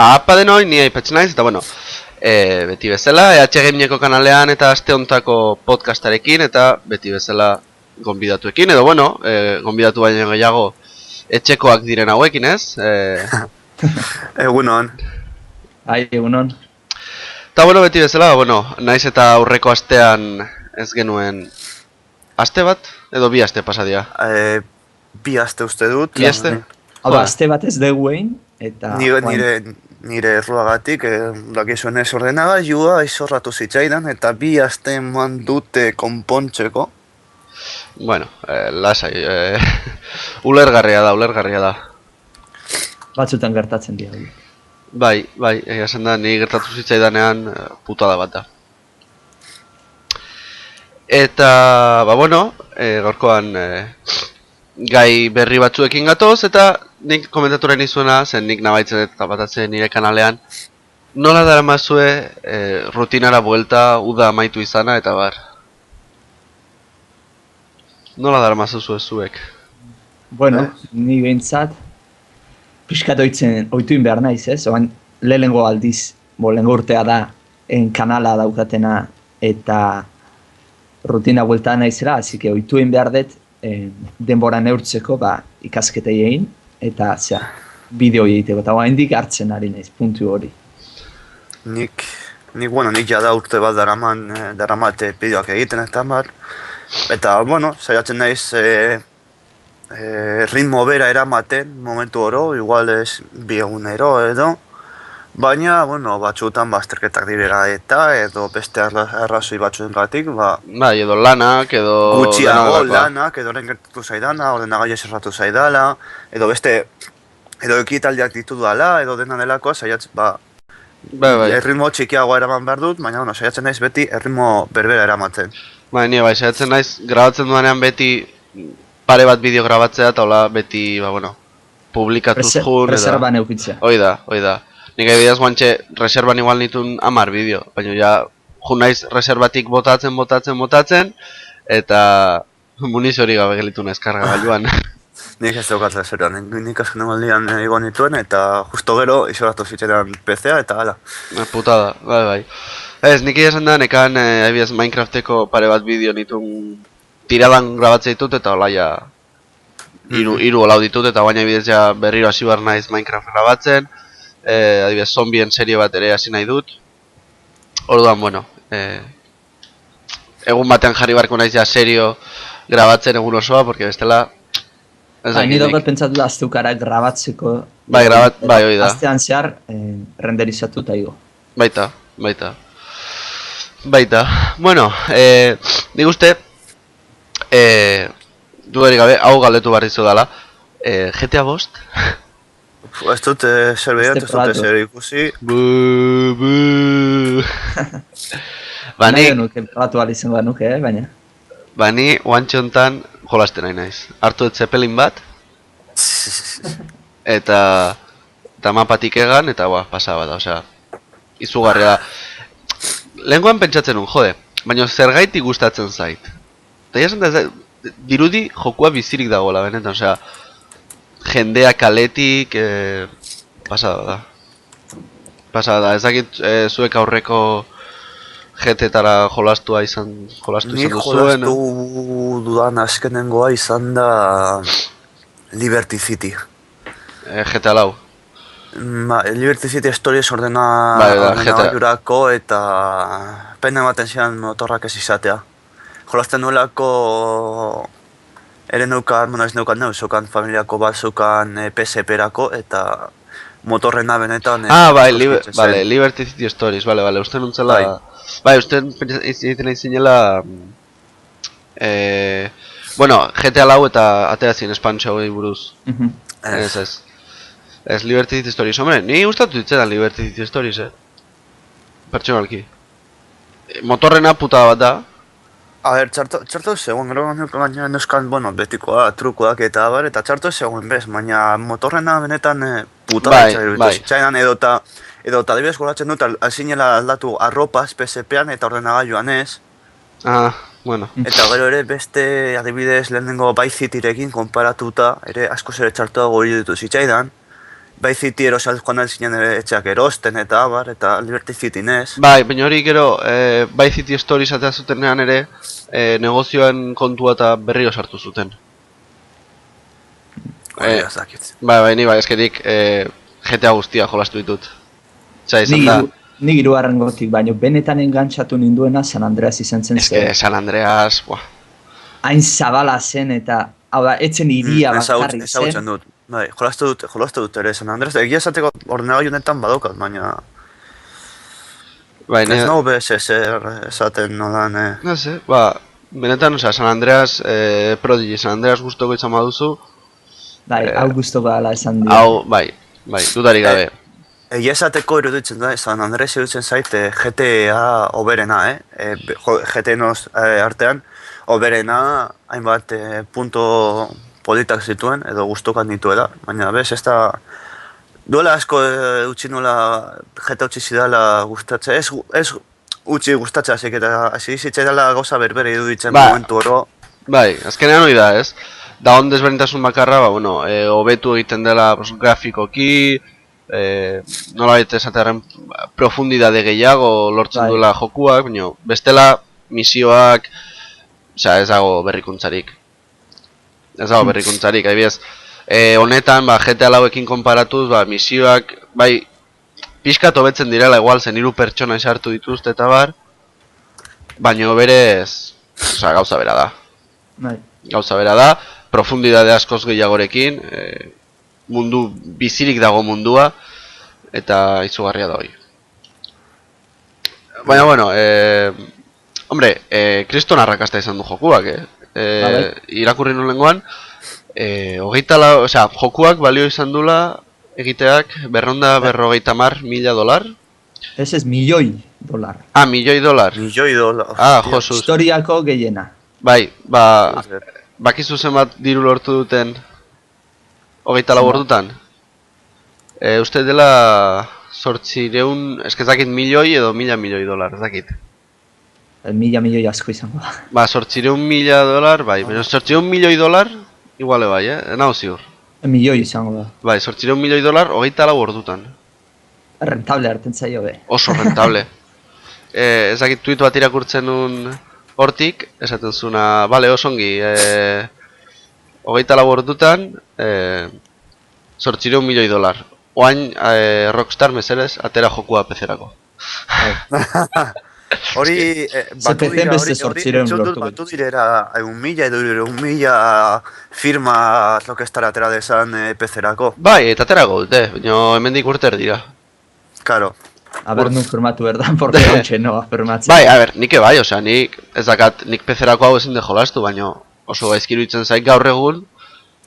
Apa denoi, ni aipatzen naiz, eta bueno, beti bezala, EH Gamingeko kanalean eta aste hontako podcastarekin, eta beti bezala gonbidatuekin, edo bueno, gonbidatu baino gehiago etxekoak diren hauekin, ez? Egunon. Egunon. Eta bueno, beti bezala, bueno, naiz eta aurreko astean ez genuen aste bat, edo bi aste pasadia? Bi aste uste dut. Bi aste? Hau aste bat ez dugu egin, eta... Nire erruagatik, dakizuenez ordenagailua izorratu zitzaidan, eta bi aste eman dute konpontzeko. Bueno, lasai, ulergarria da. Batzutan gertatzen dira. Bai, esan da, ni gertatu zitzaidanean putada bat da. Eta, bueno, gaurkoan gai berri batzuekin gatoz, eta nik komentatu nahi nizuena, zen nik nabaitzen eta batatzen nire kanalean, nola dara mazue rutinara buelta, uda amaitu izana, eta bar. Nola dara mazuzue zuek? Bueno, ni behintzat, pixkat oituin behar naiz, ez? Oan, lehengo aldiz, lehengo urtea da, kanala daukatena, eta rutina buelta naizela, así que oituin behar dut, denbora neurtzeko, ikasketei egin, eta bideo egiteko, eta oraindik hartzen ari naiz, puntu hori. Nik jada urte bat daramate bideoak egiten eta bar. Eta, bueno, saiatzen naiz ritmo bera eramaten momentu oro, igual ez bi egunero edo. Baina, bueno, batzuetan azterketak direla eta edo beste arrazoi batzuengatik, Bai, edo lanak, edo... Gutxiago lanak, edo orain gertatu zaidana, ordenagailua zerratu zaidala, edo ekitaldiak ditudala, edo dena delako, saiatzen, erritmo txikiagoa eraman behar dut, baina, bueno, saiatzen naiz beti erritmo berbera eramaten. Bai, saiatzen naiz, grabatzen duanean beti pare bat bideo grabatzea, eta hola beti, publikatuz jun, reserban eukitzea. Hoi da. Nik ebideaz guantxe, reserban igual nitun 10 bideo, baina ja, jun naiz reserbatik botatzen, eta munizio hori gabe gelitu naiz kargagailuan. Nik ez daukat reserban, nik azken emaldian egon nituen, eta justo gero izoratu zitzaidan PC-a, eta hala. Putada, bai. Ez, nik esan da, nekan ebideaz Minecrafteko pare bat bideo nitun tiradan grabatzea ditut, eta hola ja, hiru olau ditut, eta baina ebideaz ja berriro hasi behar naiz Minecraft grabatzen. Adibidez, zombien serie bat ere hasi nahi dut. Orduan, bueno, egun batean jarri barko naiz ja serio grabatzen egun osoa, porque bestela... Ni dagoet pentsatu da aztukara grabatzeko... Bai, hoi da. Astean zehar renderizatu eta igo. Baita. Bueno, nik uste... Duerik gabe, hau galdetu barrizu dala. GTA 5? Ez dut zer ikusi. Nahi nuke, pratu alizango da nuke, baina. Bani, oantxe hontan jolasten nahi naiz. Hartu dut Zeppelin bat. Eta mapatik egan, eta pasaba da, osea. Izugarria da. Lehenkoan pentsatzen nun, jode. Baina zergaitik gustatzen zait. Eta jasen da, dirudi jokua bizirik dagoela, benetan, osea. Jendea kaletik, pasada da, ezakit zuek aurreko GT-tara jolastua izan duzuen. Nik jolastu dudan azkenengoa izan da Liberty City. GTA 4. Liberty City Stories ordenagailurako eta pena ematen zian motorrak ez izatea. Jolasten nuelako... Ere neukan familiako bat zukan PSP-erako eta motorrena benetan... Liberty City Stories, uste nuntzela... Bai, uste egiten nahi zinela... Bueno, GTA 4 eta aterazien espantzio hori buruz. Ez Liberty City Stories, hombre, ni gustatu ditzetan Liberty City Stories, pertsonalki. Motorrena puta bat da. A ber, txartu zegoen, gero baina neuskan, betikoa, trukoak eta bar, eta txartu zegoen bez, baina motorrena benetan puta zitzaidan edo eta adibidez golatzen dut azinela aldatu arropaz PSP-an eta ordenagailuan ez. Bueno. Eta gero ere beste adibidez lehenengo Vice Cityrekin konparatuta, ere askoz ere txartuago hori ditu zitzaidan. Bai City erosal joan alzinen etxeak erosten eta abar, eta Liberty City nez. Bai, baina hori gero, Vice City Stories atea zutenean ere, negozioen kontua eta berriro sartu zuten. Hori ez dakit. Bai, ni bai, eskerik GTA guztia jolastu ditut. Osea, izan da... Nik hirugarrengotik, baina benetan engantzatu ninduena San Andreas izan zen Eske, San Andreas, buah. hain zabala zen eta, hau da, etzen iria bakarrik Ezagutzen zen. dut. Bai, jolastu dut ere San Andreas. Egia esateko ordenagailu honetan badaukat, baina... Bai, Ez nago bez ezer esaten nolan, No sé, ba, benetan, osea, San Andreas, Prodigy, San Andreas guztoko izan baduzu, Bai, hau guztoko gala esan dio. hau, bai, dudarik gabe. Egia esateko iruditzen da, San Andreas iruditzen zait GTA oberena, GTA-noz artean, oberena hainbat punto politak zituen, edo gustokat nituela, baina bez, ez da... Duela asko utzi nola GTA utzi zidala gustatzea, ez utzi gustatzea, zik eta hasi zitzaidala gauza berbere iruditzen momentu oro. Bai, azkenean hori da, ez? Da on desberdintasun bakarra, ba, bueno, hobetu egiten dela pues, grafikoki, nolabait esatearen profundidade gehiago lortzen duela jokuak, baina bestela misioak, osea, ez dago berrikuntzarik. Ez dago berrikuntzarik, adibidez, honetan, ba, GTA lauekin konparatuz, ba, misioak, bai, pixkat hobetzen direla, igual, zen 3 pertsona esartu dituzte eta bar, baina berez, osea, gauza bera da. Bai. Gauza bera da, profundidade askoz gehiagorekin, mundu, bizirik dago mundua, eta izugarria da hori. Baina, bueno, hombre, kriston arrakasta izan du jokuak, irakurri nuen lenguan, osea, jokuak balio izan dula egiteak $450.000. Ez $1.000.000. Ah, $1.000.000. $1.000.000. Ah, Josuz. Historiako gehiena. Bai, ba, bakizu zenbat diru lortu duten 24 ordutan? Uste dela 800, ez dakit milioi edo $1.000.000, ez dakit. $1.000.000 asko izango da. Ba, $800.000, bai, baina $800.000 iguale bai, nago ziur. $1.000.000 izango da. Bai, $800.000 24 ordutan. Rentable hartzen zaio be. Oso rentable. Ez dakit tuit bat irakurtzen nun hortik, esaten zuna, bale, osongi, 24 ordutan, $800.000.000. Oain, Rockstar mesedez, atera jokua PC-erako. Hori, batu direra 1.000 edo 1.000 firma Rockstar atera desan PC-erako. Bai, eta atera dute, baina hemendik urter dira. Karo. A ber, nun firmatu berdan, porque ontxe noa firmatzen. Bai, a ber, nik bai, osea, nik ez dakat, nik PC-erako hau ezin de jolastu, baina oso gaizki iruditzen zait gaur egun.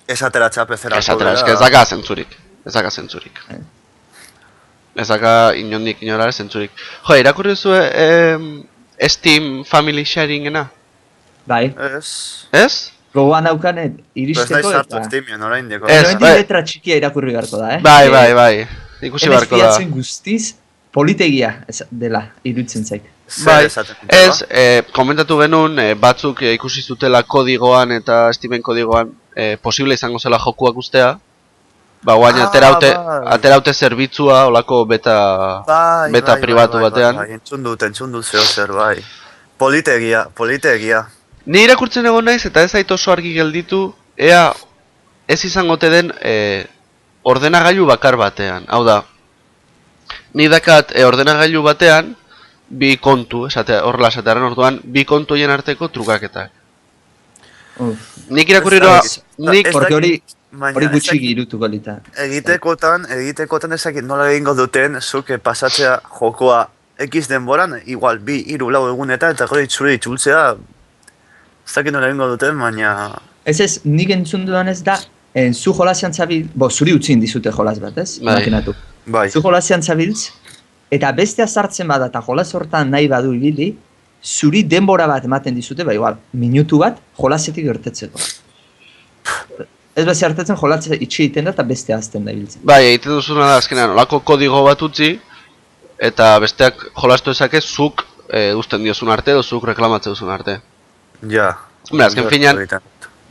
Ez ateratza PC-erako. Ez atera, ez daka zentzurik. Ez daka zentzurik. Ez daka inondik inora zentzurik. Jo, irakurri zuen Steam Family Sharingena? Bai. Ez. Ez? Gogoan daukanet, iristeko Ez eta... sartu Steamion orain deko. Ez, Hemendik letra txikia irakurri beharko da, Bai. Ikusi beharko da. Hemen guztiz, politegia dela, iruditzen zait. Bai, ez, komentatu genuen, batzuk ikusi zutela kodigoan eta Steamen kodigoan posible izango zela jokuak ustea. Ba, guain ateraute zerbitzua, olako beta pribatu batean. Bai, entzun dut zeo zer, bai. Politegia. Ni irakurtzen egon naiz eta ez ait oso argi gelditu, ea ez izango te den ordenagailu bakar batean. Hau da, ni dakat ordenagailu batean, bi kontu, horrela esatearen orduan, bi kontu hien arteko trukaketak. Nik irakurriroa... Porque hori gutxi girutuko lita. Egitekotan ezakit nola egingo duten zuk pasatzea jokoa X denboran, igual 2-3 lau egunetan eta gero itzuri itzultzea. Ez dakit nola egingo duten, baina... Ez, nik entzun dudan ez da, zu jolasean zabil, zuri utzin dizute jolas bat, ez? Imaginatu. Bai. Zu jolasean zabiltz, eta bestea sartzen bada eta jolas hortan nahi badu ibili, zuri denbora bat ematen dizute, igual, minutu bat jolasetik gertetzeko. Ez bezi hartatzen jolatze itxi egiten da eta bestea azten da ibiltzen. Bai, egiten duzuna da azkenean olako kodigo bat utzi, eta besteak jolastu ezake zuk usten diozun arte edo zuk reklamatzen duzun arte. Ja. Hombre, azken finean,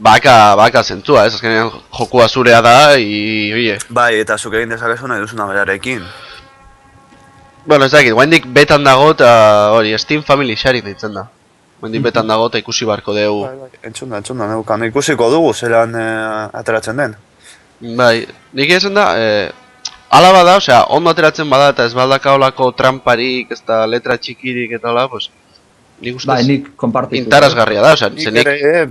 baka zentzua, ez? Azkenean jokua zurea da, oie. Bai, eta zuk egin dezakezu nahi duzuna berarekin. Bueno, ez dakit, guaindik betan dago eta hori, Steam Family Sharing ditzen da. Guaindik betan dago eta ikusi barko dugu. Bai, entzunda, neukan. Ikusiko dugu zelan ateratzen den. Bai, nik esan da, ala bada, osea, ondo ateratzen bada eta ez baldaka olako tramparik, ez da letra txikirik eta hola, pues, nik ustez Bai, nik konpartitu. interesgarria da, osea, Nik zenik, ere,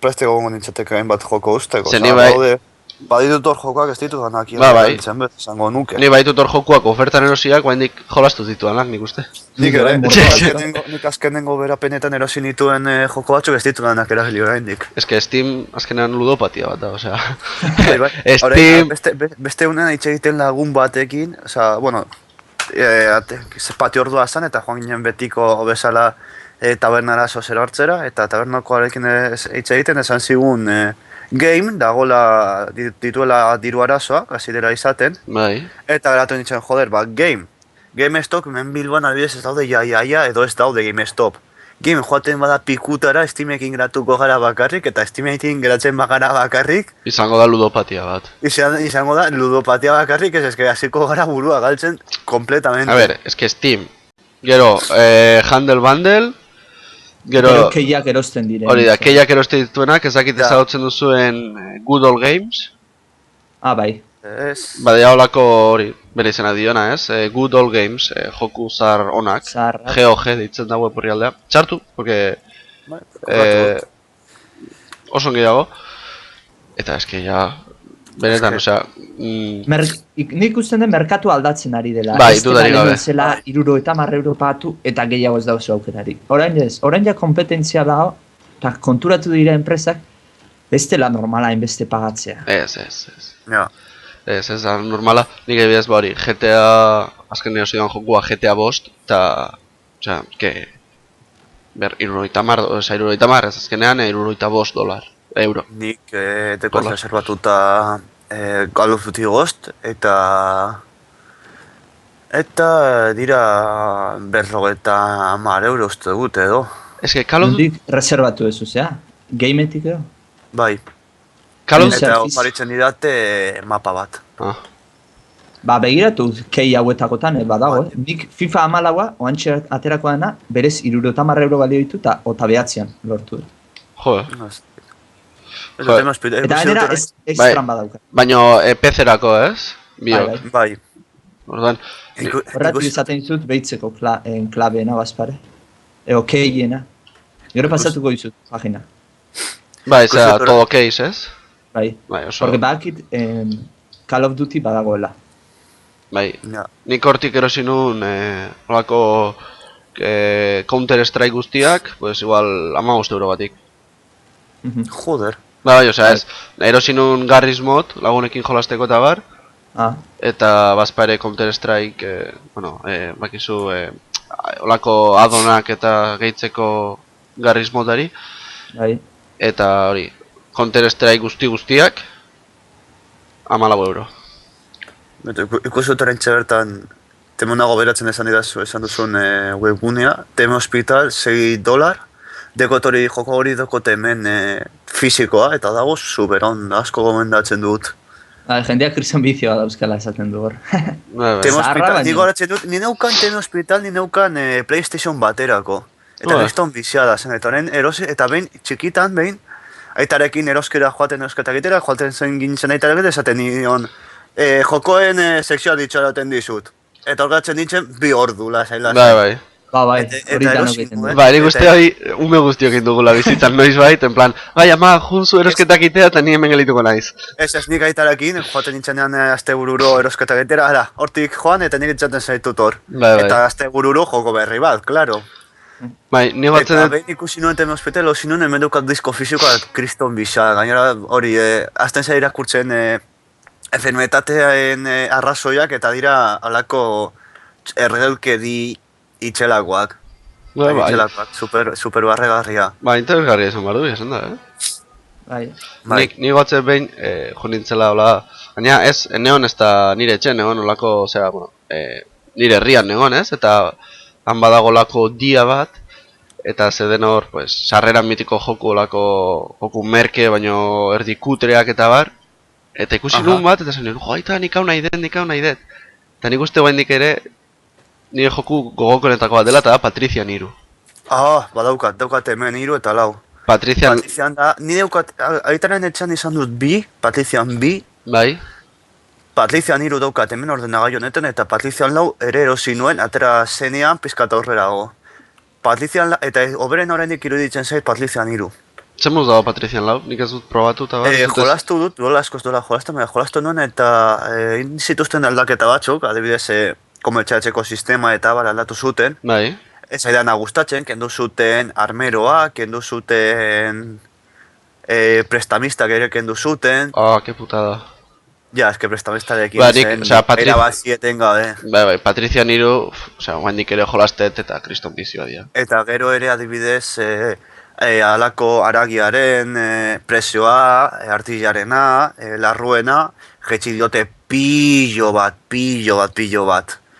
preste gogongo nintzateke hainbat joko usteko. Ze ni bai- Baditut hor jokoak ez ditu danak Bai. izango nuke. ni baitut hor jokuak ofertan erosiak, guaindik jolastu dituanak, nik uste. Nik ere, Nik nik azkenengo berapenetan erosi nituen joko batzuk ez ditu danak erabili oraindik. Ez que Steam azkenean ludopatia bat da, osea. Bai, bai. Steam- Orain, beste unen hitz egiten lagun batekin, osea, bueno, patio ordua zan eta joan ginen betiko bezala tabernara zozer hartzera, eta tabernakoarekin hitz egiten esan zigun game, dagoela dituela diru arazoa, gazidera izaten, Bai. eta geratu nintzen, joder, game. GameStop, hemen Bilboan adibidez ez daude ja, edo ez daude GameStop. Game joaten bada pikutara, Steamekin geratuko gara bakarrik, eta Steamekin geratzen bagara bakarrik, Izango da ludopatia bat. izango da ludopatia bakarrik, ez eske hasiko gara burua galtzen kompletamente. A ber, ez que Steam, gero, Handle Bundle, Gero gero, keiak erosten diren. hori da, keiak eroste dituenak, ez dakit Ja. ezagutzen duzuen Good Old Games. Ah, bai. Ez, Badea holako hori, bere izena diona, ez? Good Old Games, joku zar onak, Zaharrak. GOG ditzen da web orrialdea. Txartu, porque bai, oso ongi dago. Eta eske ja, benetan, Eske- osea, Nik ikusten den merkatu aldatzen ari dela. Bai, Ez dela dudarik gabe. lehen bezala 70 euro pagatu eta gehiago ez dauzu aukerarik. Orain ez, orain ja kompetentzia dago, eta konturatu dira enpresak, bestela normala hainbeste pagatzea. ez. ja. Ez da normala. Nik ebidez hori, GTA, azken nire zidan jokua GTA bost, eta, osea, iruroita mar, ez azkenean, $65, euro. Nik teko Hola. reservatuta Call of Duty Ghost, eta dira 50 euro uste dut edo. Ez que Call of Duty, Nondik reservatu ez zea? Gameetik edo? Bai, Call of Zer eta fiz? oparitzen didate mapa bat. Ah, Ba, begiratu kei hauetakotan, badago, Nik FIFA 14a, oantxe aterako dena, berez 70 euro balio ditu eta ota behatzean lortu. jo, Ez Joder. dut emazpide, Eta gainera extran badauka. baino PC-erako, ez? Biok. Bai, Bai. Orduan, Horretik izaten dizut behitzeko klabeena bazpare. Ego keiena. Gero pasatuko dizut, pagina. bai, zera, Ikusi- todo case, ez? Bai. Bai, oso, Porque badakit Call of Duty badagoela. bai. Ja. Nik hortik erosi nun, holako Counter Strike guztiak, pues igual 15 euro batik. Joder. Bai, osea, ez, erosi nun Garry's Mod, lagunekin jolasteko eta bar, Ah, eta bazpa ere Counter Strike, bakizu, holako adonak eta gehitzeko Garry's Modari, bai. eta hori, Counter Strike guztiak, 14 euro. Ikusi dut oraintxe bertan, temonago beratzen esan duzun webgunea, Teme Hospital, $6, dekot hori joko hori dekot hemen fisikoa, eta dago super onda, asko gomendatzen dut. Ba, jendeak krisen bizioa dauzkala esaten du hor. Bai, bai. Teme Zaharra Hospital, baino. ni goratzen dut, ni neukan Teme Hospital, ni neukan PlayStation baterako. Eta Joder. neston biziada zen, eta orain erosi, eta behin, txikitan, behin, aitarekin eroskera joaten erosketa egitera, joaten zen gintzen aitarekin, esaten nion, jokoen sekzioa ditxaraten dizut. Eta orgatzen ditzen, 2 ordu, lasai. Bai, bai. Ba, bai, Eta hori danok erosi egiten nuen. du. Bai, nik Eta- uste hori ume guztiok indugula bizitzan noiz bait, en plan, bai, ama, junzu erosketak itea eta ni hemen gelituko naiz. Ez nik aitarekin, joaten nintzenean astebururo erosketa egitera, ara, hortik joan eta nik itzaten zaitut hor. Bai, bai. Eta astebururo joko berri bat, klaro. Bai, ni batzen Eta dut, behin ikusi nuen Teme Hospital, osi nuen hemen dukat disko fisikoa kriston bisa. Gainera hori, azten zai irakurtzen enfermetatearen arrazoiak eta dira alako ergelkedi itxelakoak. bai, bai, Itxelakoak, super barregarria. bai, interesgarria esan bardu, esan da, Bai. Bai. Nik batzen behin, jo nintzela, hola, baina ez, neon ez da nire etxen, negon olako, zera, bueno, nire herrian negon, ez, eta han badago olako dia bat, eta zeden hor, pues, sarrera mitiko joku olako joku merke, baino erdi kutreak eta bar. Eta ikusi nuen bat, eta zen nuen, aita nik hau nahi det. Eta nik uste guaindik ere, nire joku gogokonetako bat dela, eta da Patricia Niru. Daukat hemen 3 eta 4. Patrician da, ni daukat, aitaren etxan izan dut Patrician bi, bai, Patrician 3 daukat hemen ordenagailu honetan, eta Patrician 4 ere erosi nuen, atera zenean pizkat aurrerago. Patrician 4, eta oberen oraindik iruditzen zait Patrician 3. zer moduz dago Patrician 4, nik ez dut probatu eta bar. Jolastu dut, dola askoz dola jolastu nuen, eta egin zituzten aldaketa batzuk, adibidez, komertxatzeko sistema eta bar aldatu zuten. Bai. Ez aidana gustatzen, kendu zuten armeroa, kendu zuten prestamistak ere kendu zuten. Que putada. Ja, eske prestamistarekin Ba, zen, era bazieten gabe. Bai, Patricia Niru, guendik ere jolastet eta kriston bizioa dira. Eta gero ere adibidez, alako aragiaren presioa, artillarena, larruena, jetxi diote pillo bat.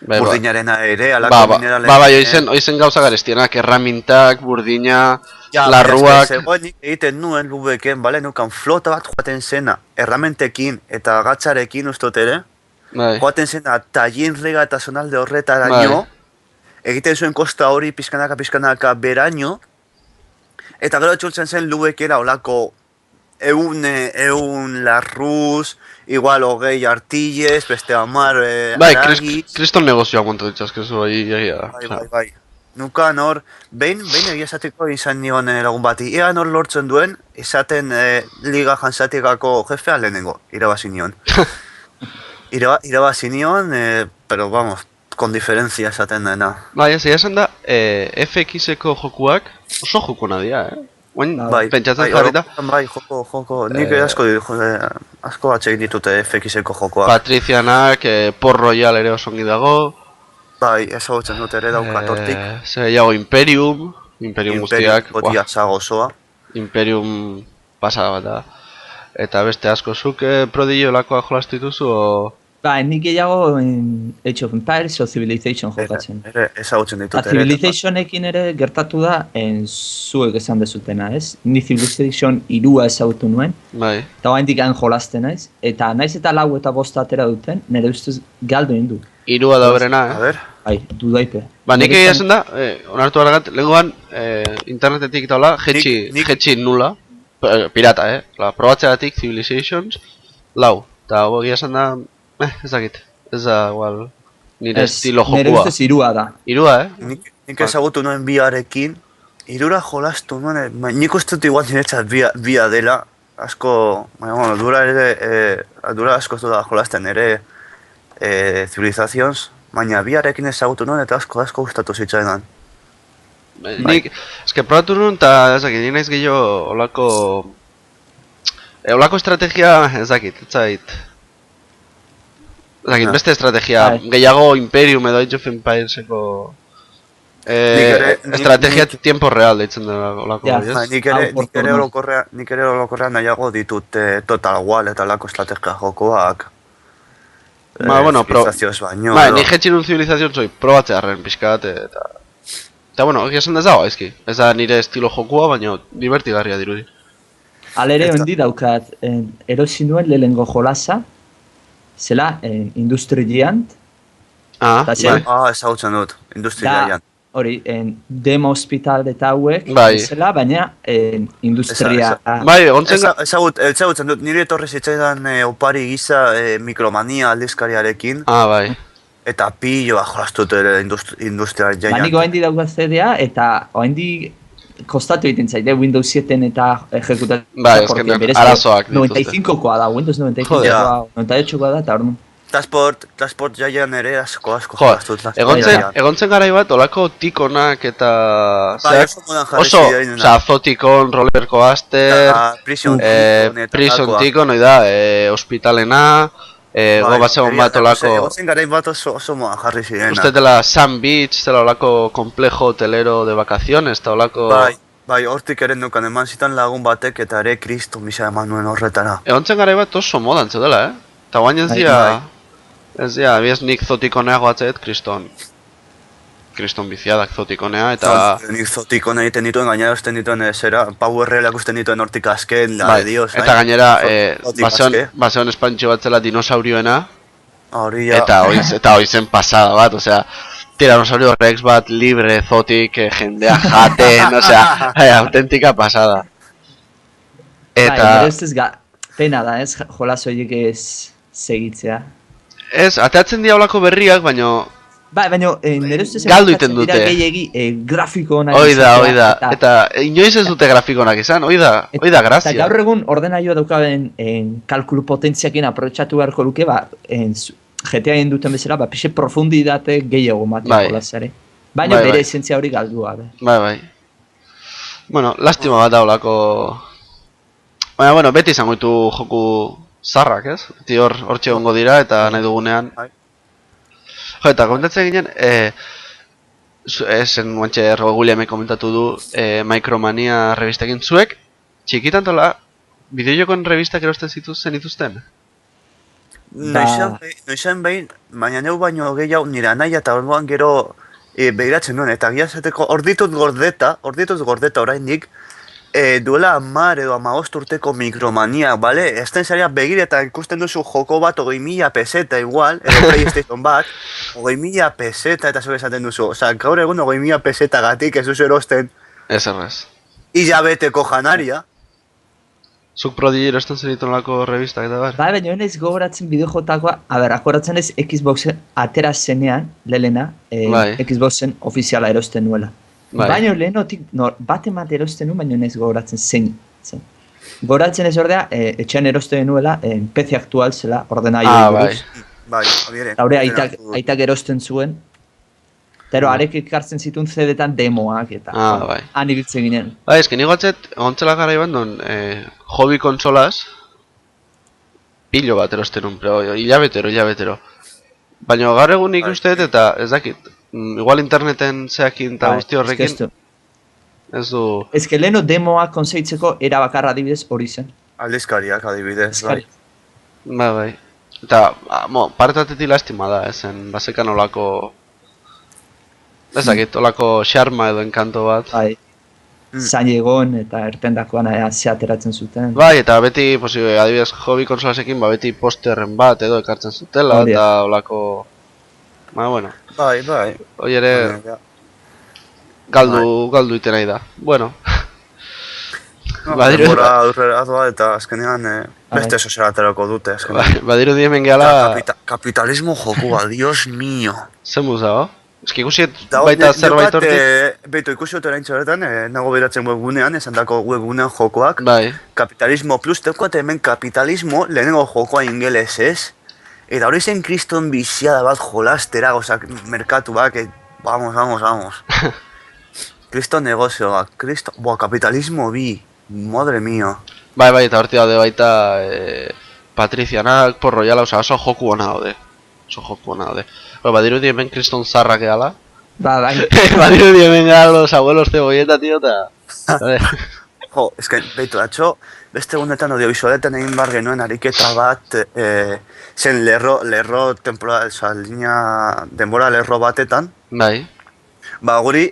Burdinarena ere, alako mineralen... Oizen gauza garestienak, erramintak, burdina, larruak... Zegoenik egiten nuen lubeken, bale, nukan flota bat joaten zena, erramentekin eta gatzarekin ustot ere, joaten zena tallin rega eta zonalde horretaraino, egiten zuen kosta hori pizkanaka beraino, eta gero txultzen zen lubekera olako eun larruz, igual 20 artilles, beste 10 aragi... Kriston negozioa montu dituzkezu, egia da. Bai. Nukan hor, behin egia esateko izan nion lagun bati, ea nor lortzen duen, izaten liga jansatikako jefea lehenengo, irabazi nion. Irabazi nion, pero vamos, con diferencia esaten dena. Bai, ez esan da, FX-eko jokuak oso jokuna dira, pentsatzen jarrita. Bai, joko, nik asko atxegin ditute FX-eko jokoak. Patricianak, Port Royal ere osongi dago. Bai, ezagutzen dut ere daukat hortik. Zer jago Imperium guztiak. Imperium pasada bat da. Eta beste asko zuk Prodigio lakoa jolastu dituzu, o... Ba, nik gehiago Age of Empires o Civilization jokatzen. Ere, ezagutzen ditut ere. Civilizationekin ere gertatu da, zuek esan dezutena, ez? Ni Civilization 3 ezagutu nuen. Bai. Eta oraindik han jolasten naiz. Eta naiz eta 4 eta 5 atera duten, nire ustez galdu egin du. 3 da berena, A ber. Bai, dudaipe. Ba, nik egia esan da, onartu baragat, lehenkoan internetetik eta hola, jetxi nula. Pirata, probatzeagatik Civilizations 4. Eta egia esan da, ez dakit. Ez da, igual, nire estilo jokua. Nire ustez 3 da. 3, Nik ezagutu nuen biarekin, 3 jolastu nuen, nik uste dut igual niretzat bia dela, asko, bueno, dura asko da jolasten ere Civilizations, baina biarekin ezagutu nuen eta asko gustatu zitzaidan. Nik, eske probatu nuen eta ez dakit, nire naiz gehiago olako estrategia, ez dakit, ez zait. Beste estrategia, gehiago Imperium edo Age of Empireseko estrategia tiempo real deitzen da olako hori, ez? Nik ere orokorrean nahiago ditut Total War eta olako estrategia jokoak. Civilizazioz baino. Ni jetxin un Civilizazioz zoi probatzearen pixkat eta bueno, egia esan ez dago, ezki. Ez da nire estilo jokua, baina divertigarria dirudi. Alere hondi daukat, erosi nuen lehengo jolasa, zela Industry Giant. Ezagutzen dut, Industry Giant. Hori, Demo Hospital eta hauek, zela, baina industria... Bai, ontzen... Ezagutzen dut, nire etorri zitzaidan opari gisa Mikromania aldizkariarekin. Bai. Eta pilloa jolastut ere Industria Giant. Baina oaindi daukat CD-a eta oaindi kostatu egiten zaide Windows 7 eta ejekutatzen. Bai, esken arazoak dituzte. 95koa da, Windows 95koa, 98koa da, eta hor nun. Transport Giant ere asko jolastut. Egontzen garai bat, olako tikonak eta... Oso, Zotikon, Roller Coaster, Prison Tikon, Hospitalena... bat zegoen bat olako... Egozen garai bat oso moan jarri zirena. Uste dela Sun Beach, dela olako complejo hotelero de vacaciones, eta olako... Bai, hortik ere nukan eman zitan lagun batek eta ere Kristo misa eman nuen horretara. Egontzen garai bat oso modan dela, Eta guain ez dira... Ez dira, biez nik Zotikoneago atzeet, Kriston. kriston biziadak zotikonea, eta... Nik zotikona egiten dituen, gainera usten dituen, zera, powerrelak usten dituen hortik azken, la Bai, de Dios, eta gainera, Zotik baseon espantxo bat zela dinosaurioena, hori ja, eta hoi zen pasada bat, osea, tiranosaurio rex bat libre, zotik, jendea jaten, osea, autentika pasada. Eta... Eta, ez pena da, ez, jolas horiek ez segitzea. ez, ateatzen diaulako berriak, baino, Bai, baina nire ustez galdu iten dute. dira gehiegi grafiko onak Hoi da, izatea, eta inoiz ez dute grafikonak izan, hoi da Eta grazia. gaur egun ordenailua daukaben kalkulu potentziakin aprobetxatu beharko luke, GTA egin duten bezala, pixe profundidate gehiago maten Bai. jolasare. Baina Bai, bere bai. esentzia hori galdua, be. Bai. Bueno, lastima bat daulako... Baina, bueno, beti izango ditu joku zarrak, ez? Beti hortxe egongo dira eta nahi dugunean... Bai. Jo, eta komentatzen ginen, esen guantxe Williamek komentatu du, Micromania revistekin zuek, txikitantola, bideojokoen revistak erosten zenituzten? Noizean behin, baina neu baino gehiago nire anaia eta orduan gero behiratzen nuen, eta gia zateko hor ditut gordeta oraindik, duela 10 edo 15 urteko Micromania, bale? Esten zaria begire eta ikusten duzu joko bat 20.000 peseta igual, edo PlayStation bat, 20.000 peseta eta zure esaten duzu. Osa, gaur egun 20.000 peseta gatik ez duzu erosten Ez errez. hilabeteko janaria. Zuk Prodigy erosten zenitolako revistak eta bar? Bai, baina ez gogoratzen bideojotakoa, akoratzen ez Xboxen atera zenean, lehena, Bai. Xboxen ofiziala erosten nuela. Bai. Baina lehenotik, bat emate erosten nuen, baina ez gogoratzen zein. Gogoratzen ez ordea, etxean erosten nuela, PC aktual zela, ordenaioi buruz. Bai, hori ere. Eta hori aitak erosten zuen. Pero arek ekartzen zituen CD-tan demoak eta Bai. han ibiltzen ginen. Bai, eski nigo atzet, ontzela gara iban duen, hobby konsolaz, pilo bat erosten un, pero hilabetero. Baina gaur egun ikusteet eta ez dakit, igual interneten zeakin eta guzti horrekin, ez du... Ez que leheno demoak konseitzeko era bakarra adibidez hori zen. Aldizkariak adibidez, bai. Bai. Eta, parte batetik lastima da, ezen, basekan olako... Ez dakit, olako xarma edo enkanto bat. Bai. Zain egon eta erpendakoan ze ateratzen zuten. Bai, eta beti, adibidez, hobby konsolasekin, beti posterren bat edo ekartzen zutela, eta olako... bueno. Bai. Hoi ere, galdu iten nahi da. Bueno. Denbora aurrera doa eta azkenean beste sozialaterako dute azkenean. Badiru diemen gehala... Kapitalismo jokua, Dios mío. Zer muzago? Eski ikusiet baita zerbait hortik... Beitu ikusi dut orain txoretan, nago beratzen webgunean, esan dako webgunean jokoak. Bai. Kapitalismo plus, teukoat hemen kapitalismo lehenengo jokoa ingeles ez. Eta hori zen kriston biziada bat jolastera, gozak, merkatuak, vamos. Kriston negozioak, kapitalismo bi, madre mio. Bai, eta horti daude baita Patrizianak, Porroiala, oso joku hona daude. Badirudi hemen kriston zarrak ehala. Bai. Badirudi hemen gara los abuelos cebolleta, tío, eta... Jo, eske, beitu, atxo, beste egunetan audiovisualetan egin bar genuen ariketa bat, zen lerro temporada, denbora lerro batetan. Bai. Ba, guri,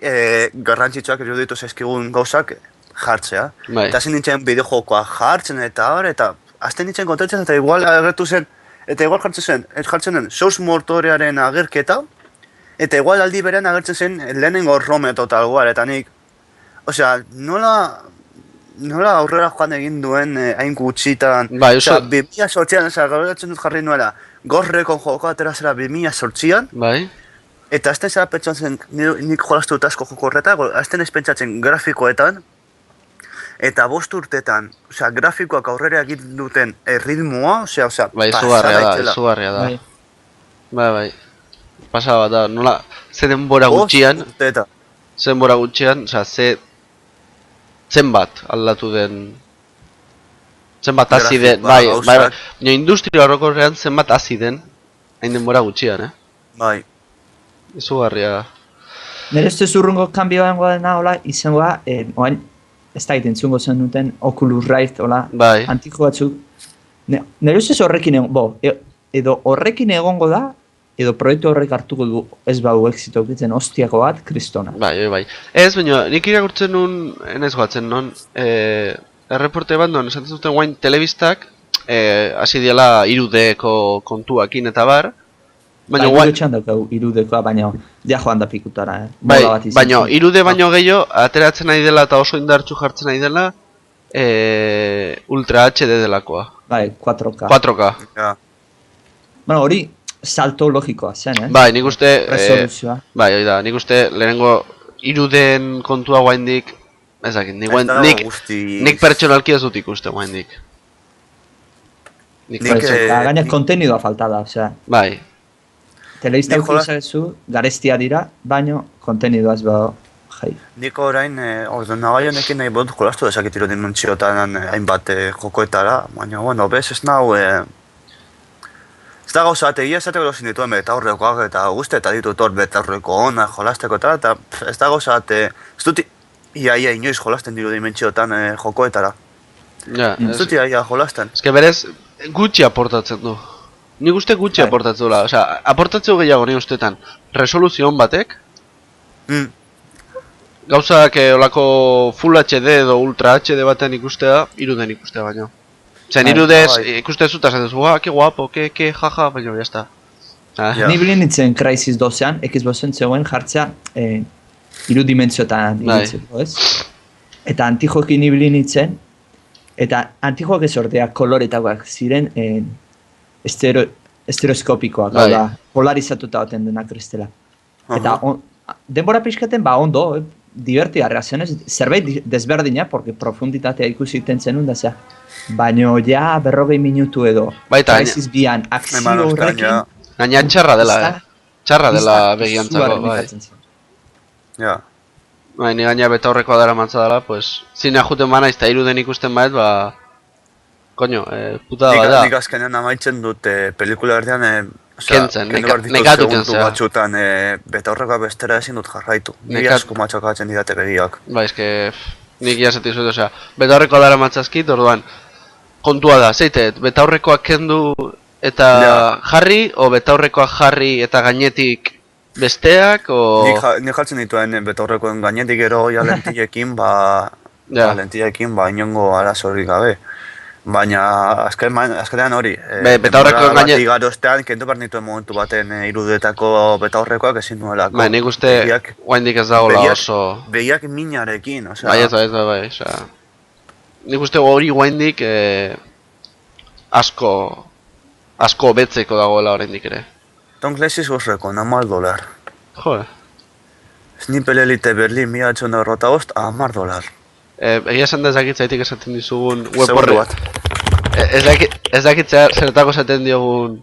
garrantzitsuak iruditu zaizkigun gauzak jartzea. Bai. Eta zen nintzen bideojokoa jartzen eta hor, eta azten nintzen kontratzen eta igual agertu zen, eta igual jartzen den source motorearen agerketa, eta igual aldi berean agertzen zen lehenengo ROM total war, eta nik, osea, nola aurrera joan egin duen hain gutxitan, bai, osea, 2008an, osea, gauratzen dut jarri nuela, gorrekon joko atera zera 2008an, Bai. eta azten zera pentsatzen, nik jolastu dut asko joko horreta, azten ez pentsatzen grafikoetan, eta 5 urtetan, osea, grafikoak aurrera egin duten ritmoa, osea, Bai, izugarria da. Bai. Pasaba da, nola, ze denbora gutxian, osea, zenbat aldatu den, zenbat hasi den, bai, industria orokorrean zenbat hasi den, hain denbora gutxian, Bai. Izugarria. Nire ez zurrungo kanbioa dena, hola, izangoa, oain, ez da entzungo zen duten Oculus Rift, hola, bai. antiko batzuk. Nire ez horrekin edo horrekin egongo da, edo proiektu horrek hartuko du ez bau exito eukitzen ostiako bat, kristona. Bai. Ez, baina, nik irakurtzen nun, enez goatzen non, erreporte bat non, esaten zuten guain telebistak, hasi diela 3Dko kontuakin eta bar, baina Bai, gure daukagu irudekoa, baina ja joan da pikutara, bai, Moda bat izan baina zen. 3D baino gehiago, ateratzen nahi dela eta oso indartsu jartzen nahi dela, Ultra HD delakoa. Bai, 4K. 4K. Ja. Bueno, hori salto logikoa zen, Bai, nik uste, Resoluzioa. bai, hori da, nik uste lehenengo 3Dn kontua guaindik, ez dakit, nik pertsonalki ez dut ikuste guaindik. Gaina kontenidua falta da, osea. Bai, Telebista Nik jola- ukizazu, garestia dira, baino kontenidua ez badago jai. Nik orain ordenagailunekin nahi bodut jolastu dezakit dimentsiotan hainbat jokoetara, baina, bueno, bez ez nahu... Ez da gauza bat, egia esateko lozin dituen betaurrekoak eta guzti eta ditut hor betaurreko ona jolasteko eta ez da gauza bat, ez dut ia inoiz jolasten diru dimentsiotan jokoetara. ja, Ez dut ia jolasten. ez que berez, gutxi aportatzen du. Nik uste gutxi Bai. aportatzen dula, osea, aportatzeu gehiago nik ustetan, resoluzion batek, Mm. gauzak olako Full HD edo Ultra HD baten ikustea, 3Dn ikustea baino. Zen Bai, 3Dez bai. ikuste zut, esaten zu, que guapo, que jaja, baina jazta. Ja. Ni bilin nintzen Crysis 2ean, Xboxen zegoen jartzea irudimentziotan Bai. iruditzeko, ez? Eta antijoekin ibili nintzen, eta antijoak ez ordea koloretakoak ziren estereoskopikoak, Bai. da, polarizatuta baten denak kristela. Eta denbora pixkaten ba ondo, divertigarria zen, ez? Zerbait desberdina, porque profunditatea ikusi iten zenun da, zera. Baino ja 40 minutu edo, Baita, Crysis 2an akzio Eman ostean, horrekin, ja. Gaina txarra dela, Ez da- Txarra dela Bizta begiantzako, izugarri bai. nekatzen zen. Ja. Bai, ni gaina betaurrekoa dara mantza dela, pues, zinea juten bana, izta 3Dn ikusten baet, ba... Koño, putada bat da. Nik azkenean amaitzen dut pelikula erdian, Kentzen, kendu behar ditut nekatuten segundu zea. batzutan betaurrekoa bestera ezin dut jarraitu. Nire Nekat- asko matxakatzen didate begiak. Bai, eske, nik jasati zuet, osea, betaurrekoa dara matzazkit, orduan, kontua da, zeitet, betaurrekoak kendu eta Ja. jarri, o betaurrekoak jarri eta gainetik besteak, o... Nik jartzen dituen betaurrekoen gainetik gero ja lentilekin, Ja. lentilekin, inongo arazorik gabe. Baina azkenean hori, betaurrekoen denbora bat gaine- igarostean, kendu behar nituen momentu baten irudetako betaurrekoak ezin nuelako. Bai, nik uste, Begiak- guaindik ez dagoela begiak- oso... Begiak minarekin, osea... Bai, bai, osea... Nik uste hori guaindik asko betzeko dagoela oraindik ere. Tom Clancy's Ghost Recon, $10. Jo, Sniper Elite Berlin, 1995, $10. egia esan da ez dakit zaitik esaten dizugun web Segundo horri. bat. Ez dakit zertako esaten diogun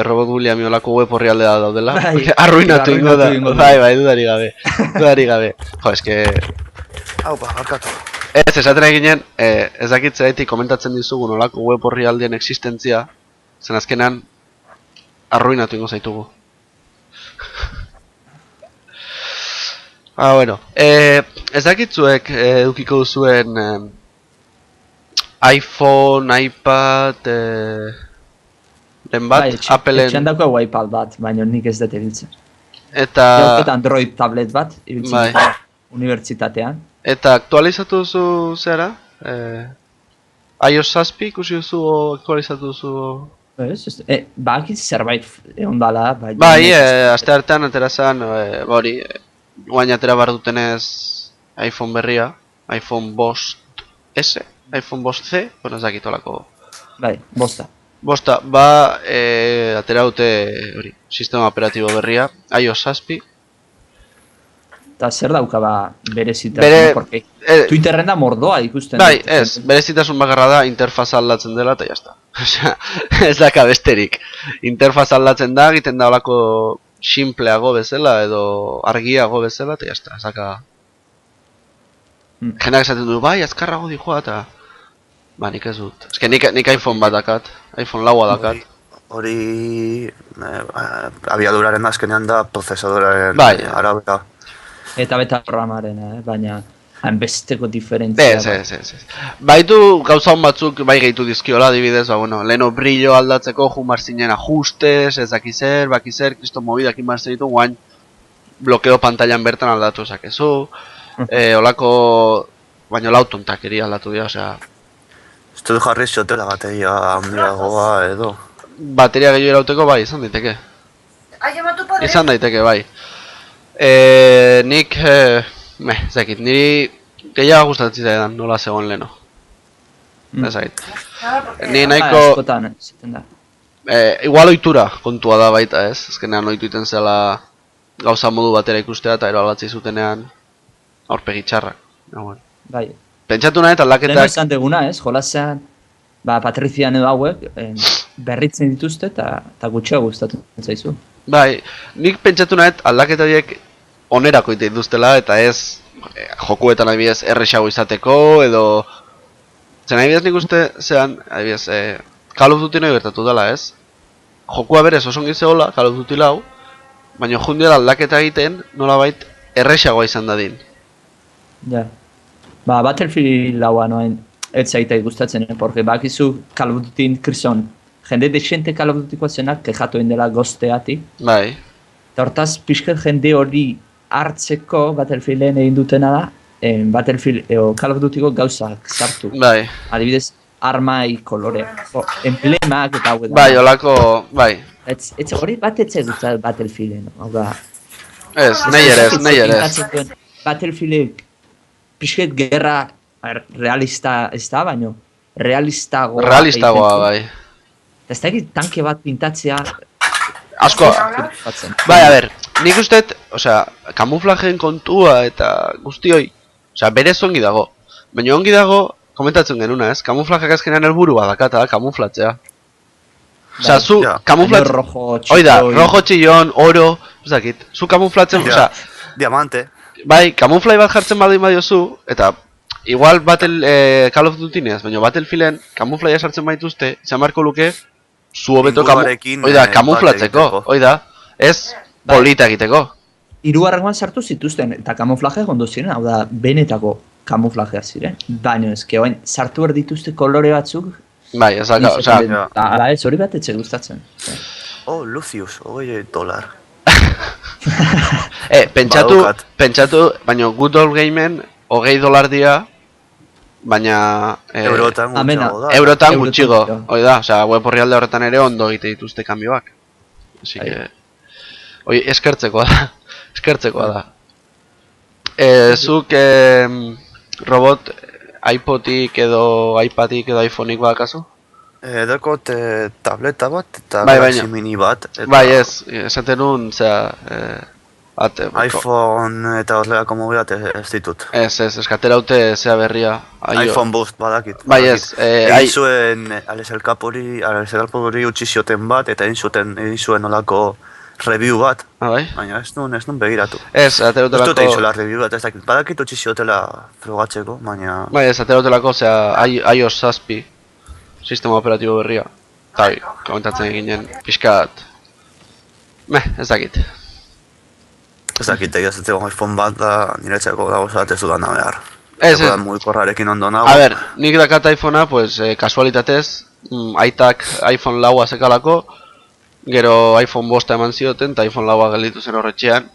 Robot William olako web horri aldea daudela. Bai, Arruinatu ingo da. ingo du. Bai, dudari gabe. Dudari gabe. Jo, eske... Haupa, barkatu. Ez, esaten eginen, ez dakit zeraitik komentatzen dizugun olako web horri aldien existentzia, zen azkenan arruinatu ingo zaitugu. Bueno, ez dakitzuek edukiko duzuen iPhone, iPad, den bat, Bai, Appleen, etxean daukagu iPad bat, baina nik ez dut ibiltzen. eta Android tablet bat, ibiltzen Bai. dut unibertsitatean. eta aktualizatu duzu zera? iOS 7 ikusi duzu o aktualizatu duzu? Ez, bakit zerbait egon dala, bai. Bai, aste hartean atera zen, hori, guain atera behar dutenez iPhone berria, iPhone Bost S, iPhone Bost C, bueno ez dakit olako. Bai, bosta. Bosta, ba, atera dute, hori, sistema operatibo berria, iOS 7. Eta zer dauka ba berezitasun, Bere- porque eh, Twitterren da mordoa ikusten. Bai, dut. ez, berezitasun bakarra da interfaza aldatzen dela eta jazta. Osea, ez daka besterik. Interfaza aldatzen da, egiten da olako simpleago bezala edo argiago bezala eta jazta, ez daka... Jendeak esaten du, bai, azkarrago dijoa eta... Ba, nik ez dut. Ez que nik iPhone bat dakat, iPhone laua dakat. Hori abiaduraren azkenean da prozesadoraren Bai. arabera. Eta beta programaren, baina Hanbesteko diferentzia. Ez. Baitu gauza hon batzuk bai gehitu dizkiola, adibidez, leno brillo aldatzeko jumar zinen ajustes, ez dakizer, bakizer, kristo mobidak inbartzen ditu, guain blokeo pantailan bertan aldatu esakezu, olako, baino lautontakeri aldatu dira, osea, Ez dut jarri zotela bateria handiagoa edo. bateria gehiago irauteko bai, izan daiteke. ¿Has llamado a tu padre? Izan daiteke, bai. Nik, zakit, niri gehiago gustatzen zaidan nola zegoen leno. Ezakit. Nada, porque... Ni Ah, nahiko, askotan, zaten da. igual ohitura kontua da baita ez. Azkenean ohitu iten zela gauza modu batera ikustea eta ero aldatzi zutenean aurpegi txarrak. Bueno. Bai. Pentsatu nahi eta Lehen aldaketak, esan deguna, ez? Jolasean, Patrizian edo hauek, berritzen dituzte eta gutxeo gustatzen zaizu. bai, nik pentsatu nahi aldaketa horiek onerako ite dituztela eta ez jokuetan adibidez erresago izateko edo... Zen adibidez nik uste zean, adibidez, Call of Duty nahi bertatu dela ez? Jokua berez oso ongi zegoela, Call of Duty lau, baina jundiela aldaketa egiten nolabait erresagoa izan dadin. Ja. Battlefield laua noen ez zaitai gustatzen, porque bakizu Call of Duty krison, jende desente Call of Dutykoa zenak kejatu dela gozteatik, Bai, eta hortaz pixket jende hori hartzeko Battlefielden egin dutena da, Battlefield Call of Dutyko gauzak sartu. bai, Adibidez, armai kolore, emblemak eta hau bai, olako, bai. Ez hori bat ez gutza Battlefielden, hau da. Ez, nahi ere ez. Battlefieldek pixket gerra realista ez da, baino realistagoa. Realistagoa, egiten bai. du. Eta ez da egit tanke bat pintatzea Asko, batzen. bai, a ber, nik usteet, osea, kamuflajeen kontua eta guztioi, osea, berez ongi dago. Baina ongi dago, komentatzen genuna ez, kamuflajak azkenean helburua dakata, kamuflatzea. Osea, zu ja. kamuflatzen... Rojo, Hoi da, txilloi. rojo txillon, oro, ez dakit, zu kamuflatzen, Ja. osea, Diamante. bai, kamuflai bat jartzen baldin badiozu, eta igual Call of Duty neaz, baina Battlefielden kamuflaia sartzen baituzte, izan beharko luke, zu hobeto Inguruarekin, bat kamuflatzeko, egiteko. hoi da, ez polita egiteko. Hirugarrengoan sartu zituzten, eta kamuflaje gondo ziren, hau da, benetako kamuflajea ziren. Baina eske orain sartu behar dituzte kolore batzuk, Bai, osea, ja. ala ez hori bat etxe gustatzen. Oh, Lucius, $20. pentsatu, Badaukat. baina Good Old Gamen $20 dira, baina Eurotan amena. gutxago da. eurotan Eurotan gutxigo, gutxiago. hoi da, osea, web horrialde horretan ere ondo egite dituzte kanbioak. Así Bai. que, hoi, eskertzekoa da, eskertzekoa da. Zuk robot iPodik edo iPadik edo iPhoneik badakazu? Dekot tableta bat eta Bai, Galaxy baina- Mini bat. Eta Bai, ez, esaten nun, zera, iPhone eta horrelako mobilat ez ditut. Ez, eskatera haute zea berria. iPhone Boost badakit. Bai, badakit. ez, Egin zuen Alex El Capori utzi zioten bat eta egin zuen olako review bat. Ah, bai? Baina ez nun begiratu. Ez, Ez dut egin aterotelako... zuela review bat, ez dakit. Badakit utzi ziotela frogatzeko, baina... Bai, ez, aterotelako, zera, iOS 7 sistema operatibo berria. Eta, komentatzen eginen, pixkat... ez dakit. Ez dakit, egia zatzeko iPhone bat da niretzeko dago bat ez dudana behar. Ez, Zeko da mugikorrarekin ondo nago. A ber, nik dakat iPhonea, pues, kasualitatez, aitak iPhone laua zekalako, gero iPhone bosta eman zioten, eta iPhone laua gelditu zen horretxean,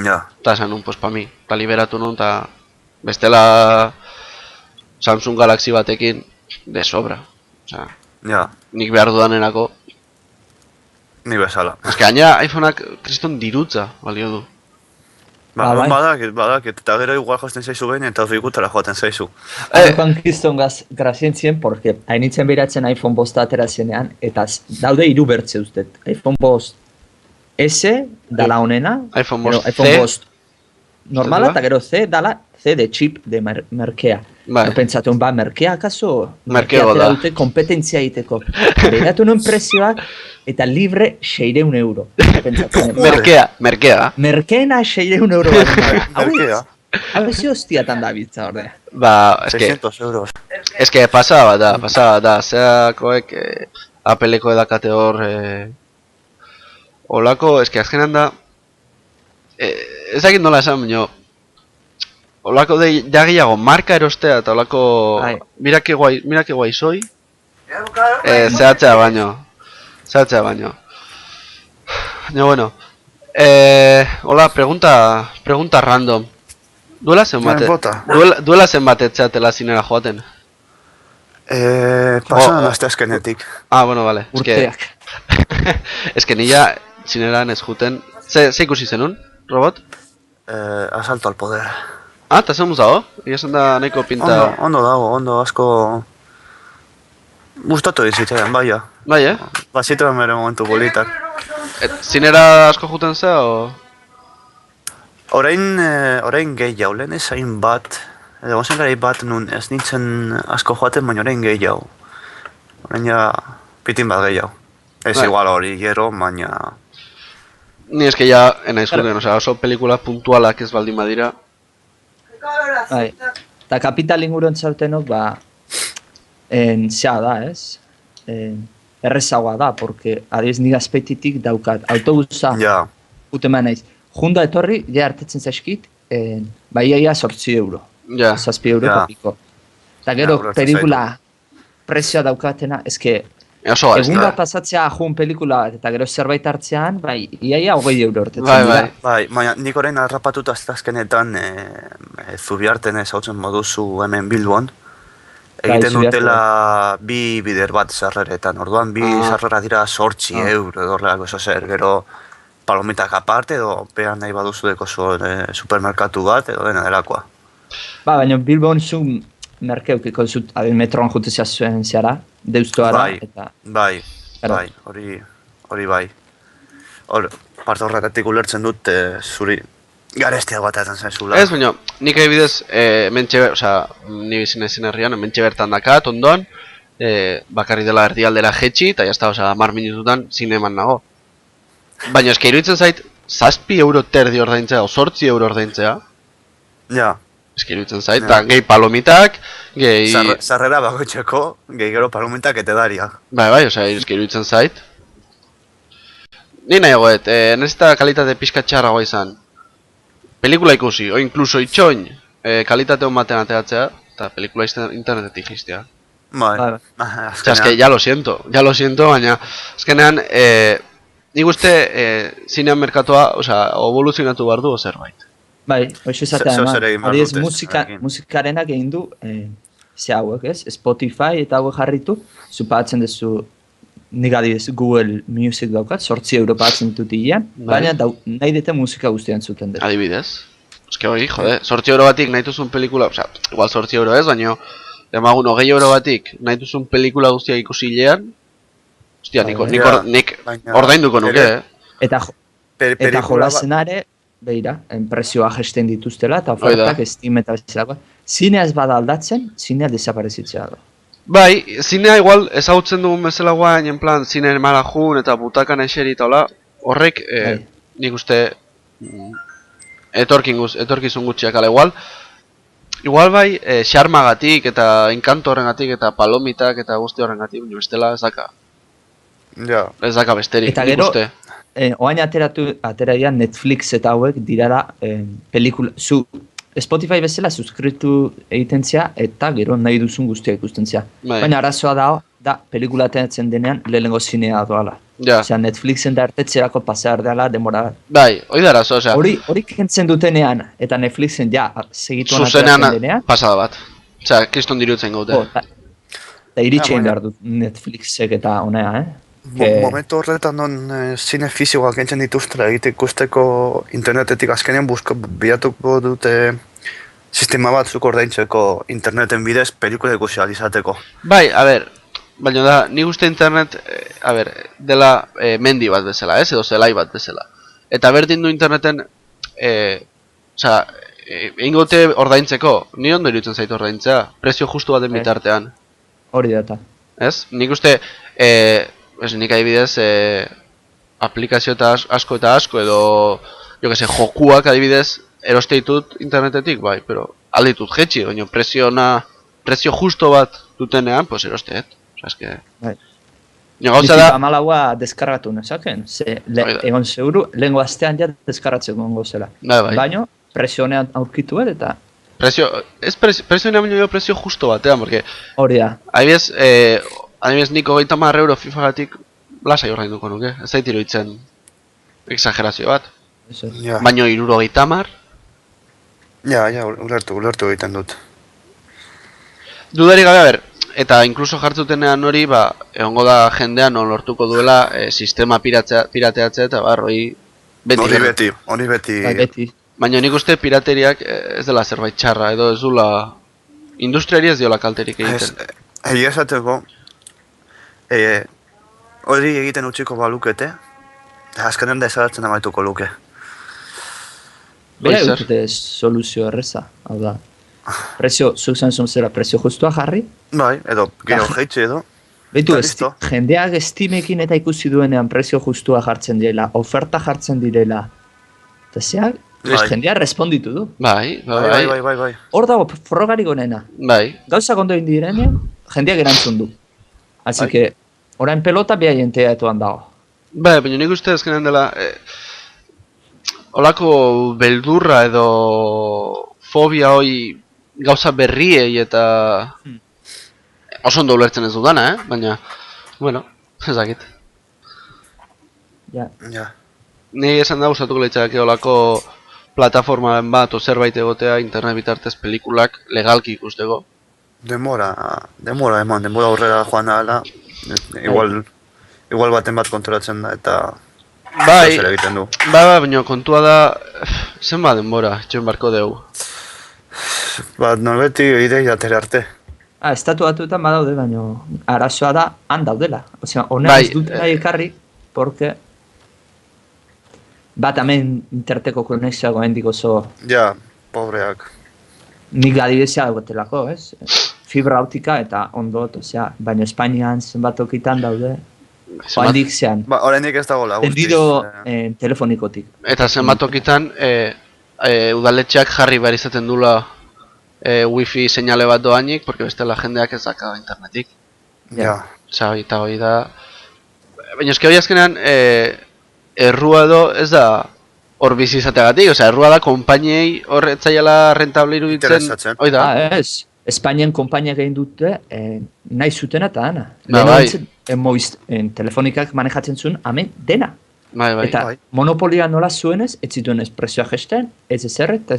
Ja, eta esan nun, pues, pa mi, eta liberatu nun, eta bestela Samsung Galaxy batekin de sobra. Osea, ja, nik behar dudanerako. ni bezala. Ez que gaina iPhoneak kriston dirutza balio du. Ba, bai. Badakit, eta gero igual josten zaizu behin eta fikutara joaten zaizu. Haukan kriston grazientzien, porque hainitzen behiratzen iPhone bosta atera zenean, eta daude hiru bertze ustet. iPhone bost S dala honena, iPhone gero bost iPhone C. bost normala, Zetela? eta gero C dala C de chip de merkea. Bai. No pentsatu, merkea akaso? Merkeo atera da. dute kompetentzia egiteko. Beratu nuen prezioak, eta libre 600 euro. Pentsatzen, Merkea. merkeena 600 euro bat. Merkea. Hau ezi hostiatan da bitza, orde. Ba, eske, 600 euros. eske pasaba da, zeakoek Appleko edakate hor, olako, eske azkenan da, ez dakit nola esan, baino, olako ja gehiago, marka erostea eta olako... Bai. Mira que guay soy. Claro, Zehatzea baino. Zehatzea baino. Baina, bueno. Hola, pregunta random. Duela zenbate? Bota. Duela zenbate etxeatela zinera joaten? Pasan asteazkenetik. Ah, bueno, vale. Es que, Urteak. es que nila zineran ez juten. Ze ikusi zenun, robot? Asalto al poder. Ah, eta zen dago? Egia esan da nahiko pinta... Ondo dago, ondo asko... Gustatu dizitzaidan, bai, ja. Bai, Bazituen bere momentu politak. Zinera asko juten zea, o...? Orain gehiago, lehen ez hain bat, edo zen garai bat nun ez nintzen asko joaten, baina orain gehiago. Orain ja, pitin bat gehiago. Ez Bai. igual hori gero, baina... Ni eske ja, enaiz juten, osea, oso pelikula puntualak ez baldin badira. Bai. Eta kapital inguruan zautenok, zea da, ez? Errezagoa da, porque adiez nik azpeititik daukat autobusa Ja, utema naiz. Junda etorri, ja hartetzen zaizkit, iaia 8 euro. Ja, 7 euro Ja. kapiko. Eta gero, ulertzen pelikula prezioa daukatena, eske, oso egun gaizta. bat pasatzea jun pelikula bat, eta gero zerbait hartzean, iaia 20 euro hortetzen Bai, dira. bai. bai, baina nik orain harrapatuta azkenetan Zubiarten ezautzen moduzu hemen Bilbon. Egiten Zubiarte, dutela bi bider bat sarreretan, orduan bi sarrera dira 8 euro edo horrelako eso zer, gero palomitak aparte edo pean nahi baduzu deko supermerkatu bat edo dena delakoa. Baina Bilbon zu merkeukiko zut, metroan jutezea zuen zehara, deustoara, Bai, eta... bai, Claro. bai, hori bai. Parte horretatik ulertzen dut zuri garestia batatzen zaizula. Ez, baina, nik adibidez, osea, ni bizin ezin herrian, mentxe bertan dakat, ondoan, bakarri dela erdialdera jetxi, eta jazta, osea, 10 minututan zineman nago. Baina eske iruditzen zait, 7 euro terdi ordaintzea, o 8 euro ordaintzea, Ja, eske iruditzen zait, Ja. eta gehi palomitak, gehi... sarrera bagoitzeko, gehi gero palomitak etedaria. Bai, osea, eske iruditzen zait. Ni nahiagoet, nezita kalitate pixka txarragoa izan. Pelikula ikusi, o incluso itxoin, kalitate hon batean ateratzea, eta pelikula internetetik jistea. Bai, Bai, Osea, eske, ya lo siento, baina, azkenean, nik uste, zinean merkatua, osea, evoluzionatu behar du zerbait. Bai, hoxe esatea Zeo zer egin behar adiez dute, egin. musikarenak egin du, ze hauek, ez? Spotify eta hauek jarritu, zu pagatzen duzu, nik adibidez Google Music daukat, 8 euro pagatzen ditut hilean, Bai. baina nahi dute musika guztian zuten dut. Adibidez. Eske hori, jode, 8 euro batik nahi duzun pelikula, osea, igual 8 euro ez, baina, demagun 20 euro batik nahi duzun pelikula guztia ikusi hilean, ostia, nik baina- ordainduko nuke, Ere- Eta Pelikula bat- jolasenare, beira, prezioa gesten dituztela, eta Hoi da. ofertak Steam eta bezalakoa. Zinea ez bada aldatzen, zinea desaparezitzea da. Bai, zinea igual ezagutzen dugun bezala guain, en plan, zine mala jun eta butakan eseri eta hola, horrek, Bai. nik uste, etorkizun gutxiak ala igual bai, xarmagatik eta enkanto horrengatik eta palomitak eta guzti horrengatik, baina bestela ez daka besterik, Eta nik gero, uste. Oain atera dira Netflix eta hauek dirara pelikula, Spotify bezala suskritu egiten zea eta gero nahi duzun guztia ikusten zea. Bai. Baina arazoa da pelikula ateratzen denean lehenengo zinea doala. Ja, Osea, Netflixen da artetzerako pasear dela demora bat. bai, hori da arazo, osea, Hori kentzen dutenean eta Netflixen ja segituan zuzenean ateratzen denean, pasada bat. Osea, kriston dirutzen gaute. eta iritsi egin baina- behar dut Netflixek eta honea, Momentu horretan non zine fizikoak entzen dituztela egite ikusteko internetetik azkenean bilatuko dute sistema batzuk ordaintzeko interneten bidez pelikula ikusi ahal izateko. Bai, a ber, baina da, nik uste internet, dela mendi bat bezala, ez, edo zelai bat bezala. Eta berdin du interneten, osea, egingote ordaintzeko, ni ondo iruditzen zait ordaintzea, prezio justu baten bitartean, hori data. ez? Nik uste, nik adibidez, aplikazio eta asko edo, jo que se, jokuak adibidez, eroste ditut internetetik, bai, pero alditut jetxi, baina prezio justo bat dutenean, pues erosteet. Osea, eske... Bai. Baina gauza da, Amalaua deskargatu nezaken, ze Hoi da. egon zeuru, lehengo astean ja deskargatzeko gongo zela. bai. Baina, presio honean aurkitu eta prezio nina baino prezio justo batean, porque Hori da. adibidez nik 30 euro FIFA-gatik lasai ordainduko nuke, ez zait iruditzen exagerazio bat. Eso. Ja, Baino 70. ja, ulertu egiten dut. Dudarik gabe, a ber, eta inkluso jartzutenean hori, egongo da jendean non lortuko duela sistema pirateatzea eta hori Hori beti. Bai, beti. Baina nik uste pirateriak ez dela zerbait txarra, edo ez dula industriari ez diola kalterik egiten. Egia esateko, hori egiten utziko balukete, azkenen desaratzen amaituko luke. Bera Hoi zer. dute soluzio erreza, hau da. Prezio, zuk zen zera, prezio justua jarri, Bai, edo, gero Ka- jeitxe edo. behitu Eta listo. jendeak estimekin eta ikusi duenean prezio justua jartzen direla, oferta jartzen direla, eta zeak, Bai. jendea responditu du. Bai. Bai. Hor dago frogarik onena. Bai. Gauza ondo egin direnean, jendeak erantzun du. Así Bai. que, orain pelota beha jentea etoan dago. Bai, baina nik uste azkenean dela olako beldurra edo fobia hoi gauza berriei eta oso ondo ulertzen ez dudana, baina, bueno, ez dakit. Ja, Ja. Ni esan da gustatuko litzake olako plataformaren bat o zerbait egotea internet bitartez pelikulak legalki ikusteko. Denbora aurrera joan ahala, igual baten bat kontrolatzen da eta Bai, zer egiten du. baina kontua da zenba denbora, itxoin barko dugu. Norbeti ideia atera arte. estatu batuetan badaude, baina arazoa da han daudela. Osea, honen Bai, ez dut nahi ekarri, porque bat hemen interteko konexioa goendik oso Ja, pobreak. nik adibidezia dagotelako, ez? Fibra optika eta ondot, osea, baina Espainian zenbat tokitan daude, joandik zean. Oraindik ez dago guztiz. Tendido telefonikotik. Eta zenbat tokitan udaletxeak jarri behar izaten dula wifi seinale bat doainik, porque bestela jendeak ez daka internetik. Ja. Osea, eta hori da... Baina eski hori azkenean, errua edo ez da hor bizi izateagatik, osea, errua da konpainiei hor etzaiela rentable iruditzen, Interesatzen. hori da. Ez. Espainian konpainiak egin dute nahi zutena eta dana. Ba, bai. Telefonikak manejatzen zuen, hemen dena. Bai. Eta bai. monopolia nola zuenez, ez zituen ez prezioa jesten, ez ezerre, eta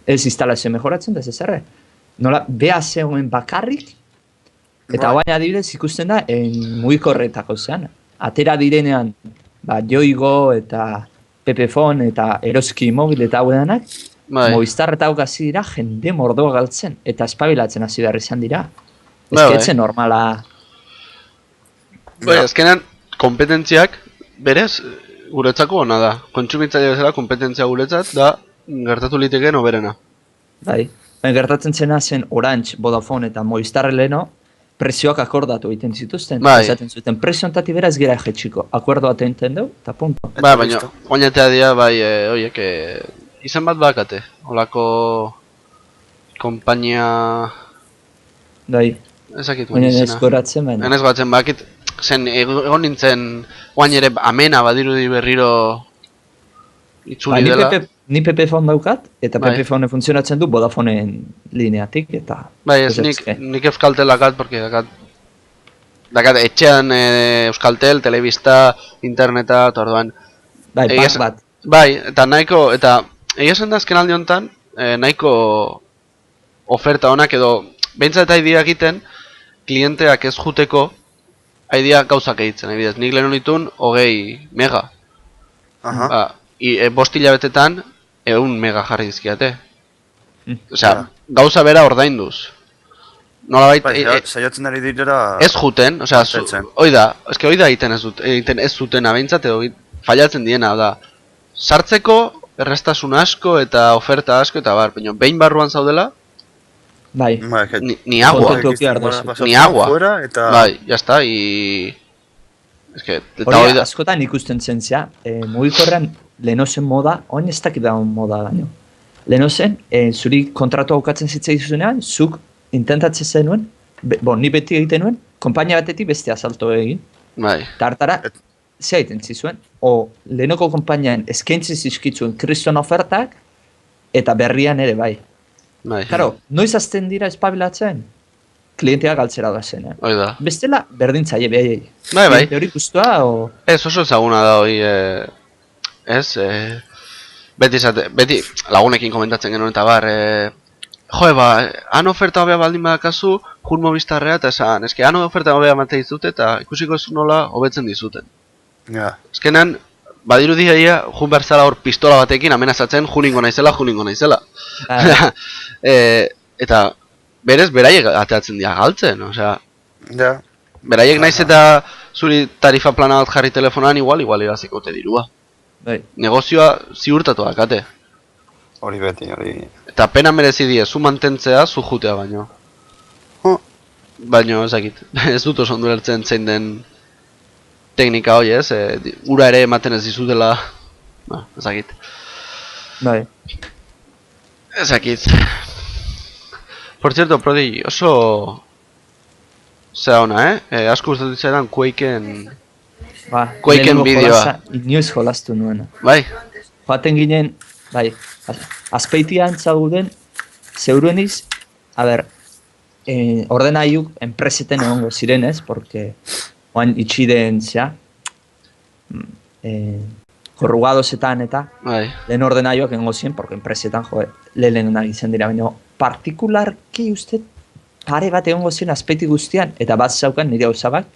ez instalazio mejoratzen, ez ezerre. Nola, beha zegoen bakarrik, eta Bai. baina adibidez ikusten da, mugikorretako zean. Atera direnean, Yoigo eta Pepefon eta Eroski mobil eta hau edanak, Bai. Movistar eta hau hasi dira jende mordoa galtzen, eta espabilatzen hasi behar izan dira. Ez Bai, bai. etzen normala. Bai, azkenean, kompetentziak, berez, guretzako ona da. Kontsumitzaile bezala, kompetentzia guretzat, da, gertatu litekeen oberena. Bai. Baina gertatzen zena zen Orange, Vodafone eta Movistar leno, prezioak akordatu egiten zituzten. Bai. Esaten zuten, prezio ontati bera ez gira jetxiko. Akordoa enten dugu, eta punto. Bai, baina, listo. oinatea dira, bai, horiek, izan bat bakate. Olako konpainia... Bai. Ezakit Baina ez izena. goratzen baina. Enez batzen bakit, zen egon nintzen, oain ere amena badirudi berriro itzuli Ni dela. Ni Pepefon daukat, eta Bai. Pepefone funtzionatzen du Vodafoneen lineatik, eta... Bai, ez nik Euskaltel dakat, porque dakat etxean Euskaltel, telebista, interneta, eta orduan. Bai, Egia pak esan- bat. Bai, eta nahiko, eta egia esan da azken aldi honetan, nahiko oferta honak edo, behintzat eta idea egiten, klienteak ez juteko, idea gauzak egiten, ebidez. Nik lehen honitun, 20 mega. Aha. Ba, 5 hilabetetan, 100 mega jarri dizkiate. Osea, Ja. gauza bera ordainduz. Nolabait, Bai, saiatzen ari direla... ez juten, osea, Mantentzen. hoi da, eske hoi da egiten ez zutena behintzat edo fallatzen diena da. Sartzeko errestasun asko eta oferta asko eta bar, baina behin barruan zaudela, Bai. Bai, ni agua, Kontatu behar duzu. ni agua. Fuera, eta... Bai, ya está, y... Eske, eta Hori hoi da, askotan ikusten zen zea, mugikorrean lehenozen moda, oin ez dakit dagoen moda baino. Lehenozen, zuri kontratu aukatzen zitzaizunean, zuk intentatzen zenuen, ni beti egiten nuen, konpainia batetik beste asalto egin, bai, tartara, zea egiten zizuen, o lehenoko konpainian eskaintzen zizkitzuen kriston ofertak, eta berrian ere bai. Bai, Claro, noiz azten dira espabilatzen? Klientea galtzera da zen, hoi da. Bestela, berdin zaie behaiei. Bai, bai. Kliente hori guztua, o... Ez, oso ezaguna da hoi, ez, beti lagunekin komentatzen genuen eta bar, joe ba, han oferta hobea baldin badakazu, jun Movistarrea eta esan, eske han oferta hobea mate dizute eta ikusiko ez nola hobetzen dizuten. Ja. Ezkenean, badirudi ia, jun behar zara hor pistola batekin amenazatzen juningo naizela. Eta berez, beraiek ateatzen dira galtzen, osea, Ja. beraiek naiz eta zuri tarifa plana bat jarri telefonan igual iraziko te dirua. Bai. Negozioa ziurtatu dakate. Hori beti, hori... Eta pena merezi die, zu mantentzea, zu jutea baino. Baino, ezakit, ez dut oso ondo ulertzen zein den teknika hoi ez, ura ere ematen ez dizutela, ezakit. Bai. Ezakit. Por cierto, Prodi, oso... Zera ona, asko gustatu zitzaidan Quakeen... Ba, Quakeen lehenengo bideoa. jolasa, inoiz jolastu nuena. Bai? Joaten ginen, bai, azpeitian zauden, zeurueniz, a ber, ordenaiuk enpreseten egongo zirenez, porque oan itxi den, zea, korrugadosetan eta, Bai. lehen ordenaiuak egongo ziren, porque enpresetan, jo, lehen izan dira, baina partikularki uste pare bat egongo ziren azpeiti guztian, eta bat zaukan nire osabak,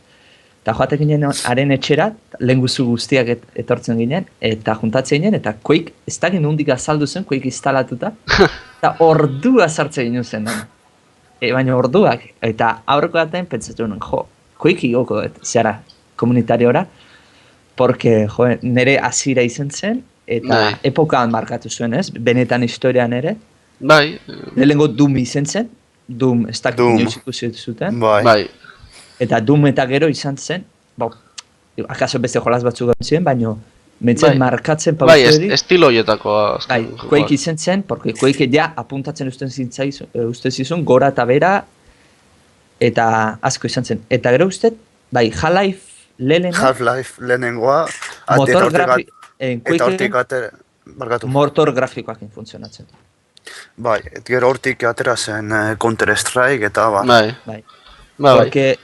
eta joaten ginen haren etxera, lehen guzu guztiak etortzen ginen, eta juntatzen ginen, eta Quake, ez da ginen hundik azaldu zen, Quake instalatuta, eta ordua sartzen ginen zen. Baina orduak, eta aurreko daten pentsatu nuen, jo, Quake igoko dut, zera, komunitariora, porque, jo, nire hasiera izan zen, eta Bai. epokaan markatu zuen, ez? Benetan historian ere, Bai. lehenengo Doom izan zen, Doom, ez dakit Doom. inoiz ikusi zuten, Bai. Bai. eta Doom eta gero izan zen, akaso beste jolas batzuk egon ziren, baina mentzen Bai. markatzen Bai, pauzu hori, estilo hoietakoa. bai, Quake izan zen, porque Quake ja apuntatzen uste zizun, gora eta bera, eta asko izan zen. Eta gero uste, bai, Half-Life lehena, Half-Life lehenengoa... motor eta grafi... Eta Quake hortik atera... Barkatu. motor grafikoakin funtzionatzen. Bai, gero hortik atera zen Counter-Strike eta ba. Bai. Bai. Bai. Porque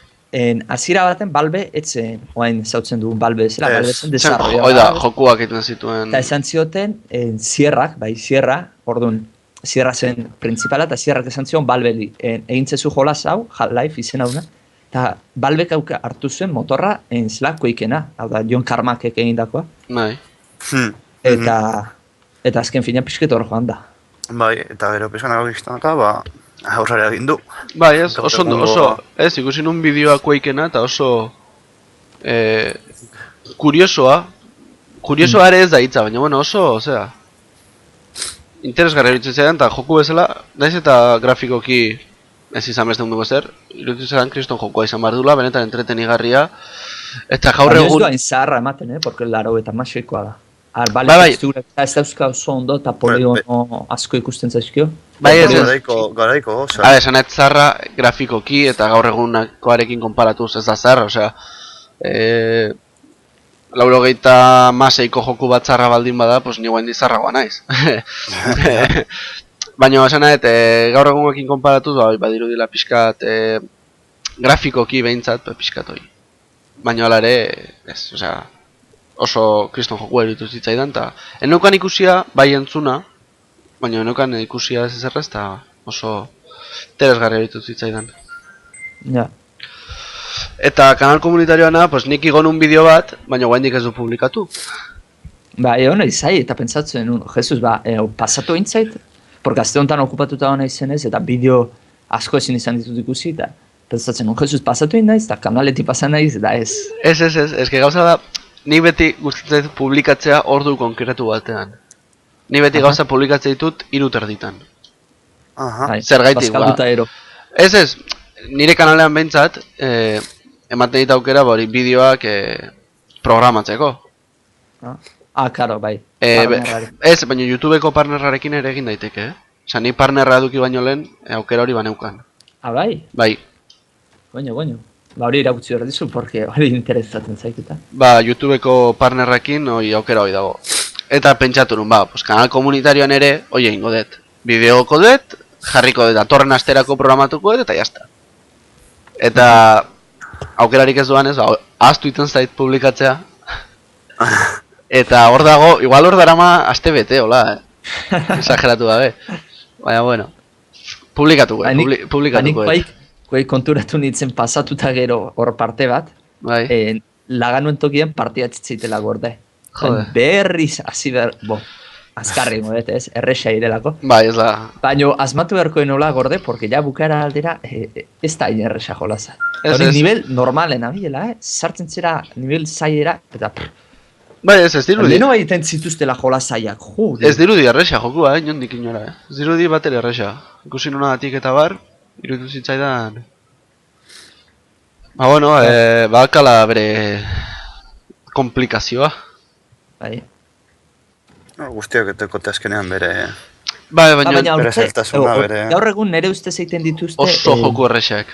hasiera baten Valve etzen, oain zautzen dugun Valve ezela, Ez. Valve zen desarrollo. Hoi da, jokuak egiten zituen... Eta esan zioten, Sierrak, bai, Sierra, orduan, Sierra zen principala, eta Sierrak esan zion Valveli, egin zezu jolas hau, Half-Life izen hauna, eta Valvek hartu zuen motorra zela Quakeena, hau da, John Carmackek egindakoa, Bai. eta azken finean pixket hor joan da. Bai, eta gero pizkanako giztanaka, ba... Aurrera egin du. Bai, ez, oso, Gaur oso, egungo- ez, ikusi nun bideoa Quakeena eta oso... Kuriosoa ere ez da hitza, baina bueno, oso, osea... Interesgarria iruditzen zaidan, eta joku bezala, naiz eta grafikoki ez izan beste munduko zer, iruditzen zaidan kriston jokua izan behar dula, benetan entretenigarria, eta gaur Baina ez egun... du hain zaharra ematen, porque laro eta maseikoa da. Bale, Bai. tekstura, ez dauzka oso ondo eta poligono asko ikusten zaizkio. Bai, ez, ez. Garaiko, oza. Hala, esan ez zarra grafikoki eta gaur egunakoarekin konparatuz ez da zarra, osea... 96ko joku bat zarra baldin bada, pues ni guain dizarragoa naiz. Baina esan nahet, gaur egunekin konparatuz, badirudila pixkat grafikoki behintzat, pixkat hori. Baina hala ere, ez, osea, oso kriston joku eritu zitzaidan, eta eneukan ikusia, bai entzuna, baina eneukan ikusia ez ezerrez, eta oso interesgarri eritu zitzaidan. Ja. Eta kanal komunitarioana, pues nik igon un bideo bat, baina guaindik ez du publikatu. Ba, egon izai, eta pentsatzen, Jesus, ba, pasatu eintzait, porque azte honetan okupatuta hona izenez, eta bideo asko ezin izan ditut ikusi, eta pentsatzen, Jesus, pasatu egin naiz, eta kanaletik pasan naiz, eta ez. Ez, gauza da, ni beti gustatzen zait publikatzea ordu konkretu batean. Ni beti gauza publikatzea ditut 3 terditan. Aha. Bai, Zergaitik, ba. bazkalduta ero. Ez, nire kanalean behintzat, ematen dit aukera hori bideoak programatzeko. Karo, bai. Ez, baina YouTubeko partnerrarekin ere egin daiteke, Osa, ni partnerra eduki baino lehen, aukera hori baneukan. Bai? Bai. Goño. Ba, hori irakutsi behar dizu, porque hori interesatzen zaikuta. Ba, YouTubeko partnerrakin hori aukera hori dago. Eta pentsatu nun, ba, pues, kanal komunitarioan ere, hori egingo dut. Bideoko dut, jarriko dut, datorren asterako programatuko dut, eta jazta. Eta aukerarik ez duan ez, ahaztu iten zait publikatzea. Eta hor dago, igual hor darama aste bete, hola, exageratu gabe. Baina, bueno, publikatuko dut. Nik konturatu nintzen pasatuta gero hor parte bat, Bai. laganuen tokien partia txitzitela gorde. Jode. Berriz, hasi behar, azkarri modet ez, erresa irelako. Bai, ez da. Baina asmatu beharko nola gorde, porque ja bukara aldera ez da hain erresa jolaza. Ez, Hori ez. nivel normalen abiela, sartzen zera nivel zailera, eta Bai, ez dirudi. leheno egiten zituztela jolazaiak, jode. Ez dirudi erresa jokua, inondik inora, Ez dirudi batere erresa. Ikusi nonagatik eta bar, iruditu zitzaidan. Ba, bueno, balkala bere komplikazioa. Bai. Guztiak eteko azkenean bere... Bai, baina bere zailtasuna, bere- gaur egun nere ustez egiten dituzte oso joku erresak.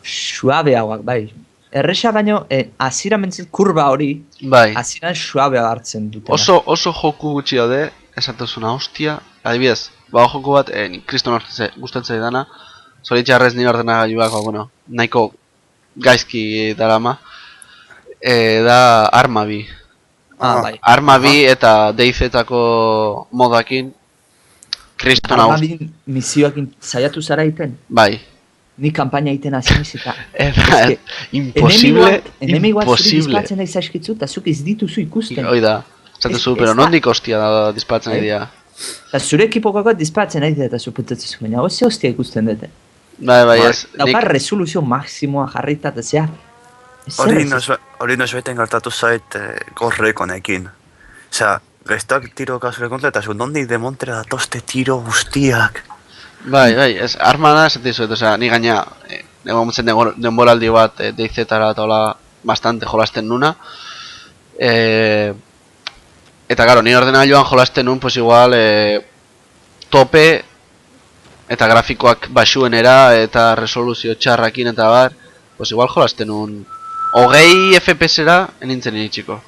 suabeagoak, bai. Erresa baino, hasiera mentzen kurba hori, Bai, hasieran suabea hartzen dutena. oso joku gutxi daude, esatuzuna, hostia. Adibidez, joku bat, nik kriston gustatzen dana, zoritxarrez nire ordenagailuak, bueno, nahiko gaizki darama, da Arma bi. Bai. Arma bi eta DayZ-etako modakin, kriston Armabin misioakin saiatu zara egiten, bai. ni kanpaina egiten hasi niz eta Eta, imposible, enemiguak zuri imposible. dispatzen nahi zaizkitzu, eta zuk ez dituzu ikusten. Hoi da, zatezu, Ez pero da- nondik hostia da dispatzen Bai. dira. Eta zure ekipokako dispatzen nahi dira eta zupetatzezu, baina ze hostia ikusten dute. Bai, ez, Daukar resoluzio maksimoa jarrita eta zea. Hori noizbaiten gertatu zait gorrekonekin. Osea, gaiztak tiro kasure kontra eta zu nondik demontera datoste tiro guztiak. bai, ez, armada esaten dizuet, osea, ni gaina, egon zen denboraldi bat DayZ-etara eta hola bastante jolasten nuna. Eta garo, ni ordenagailuan jolasten nun, pues igual, tope, eta grafikoak basuenera, eta resoluzio txarrakin eta bar, pues igual jolasten nun, 20 FPS-era enintzen iritsiko.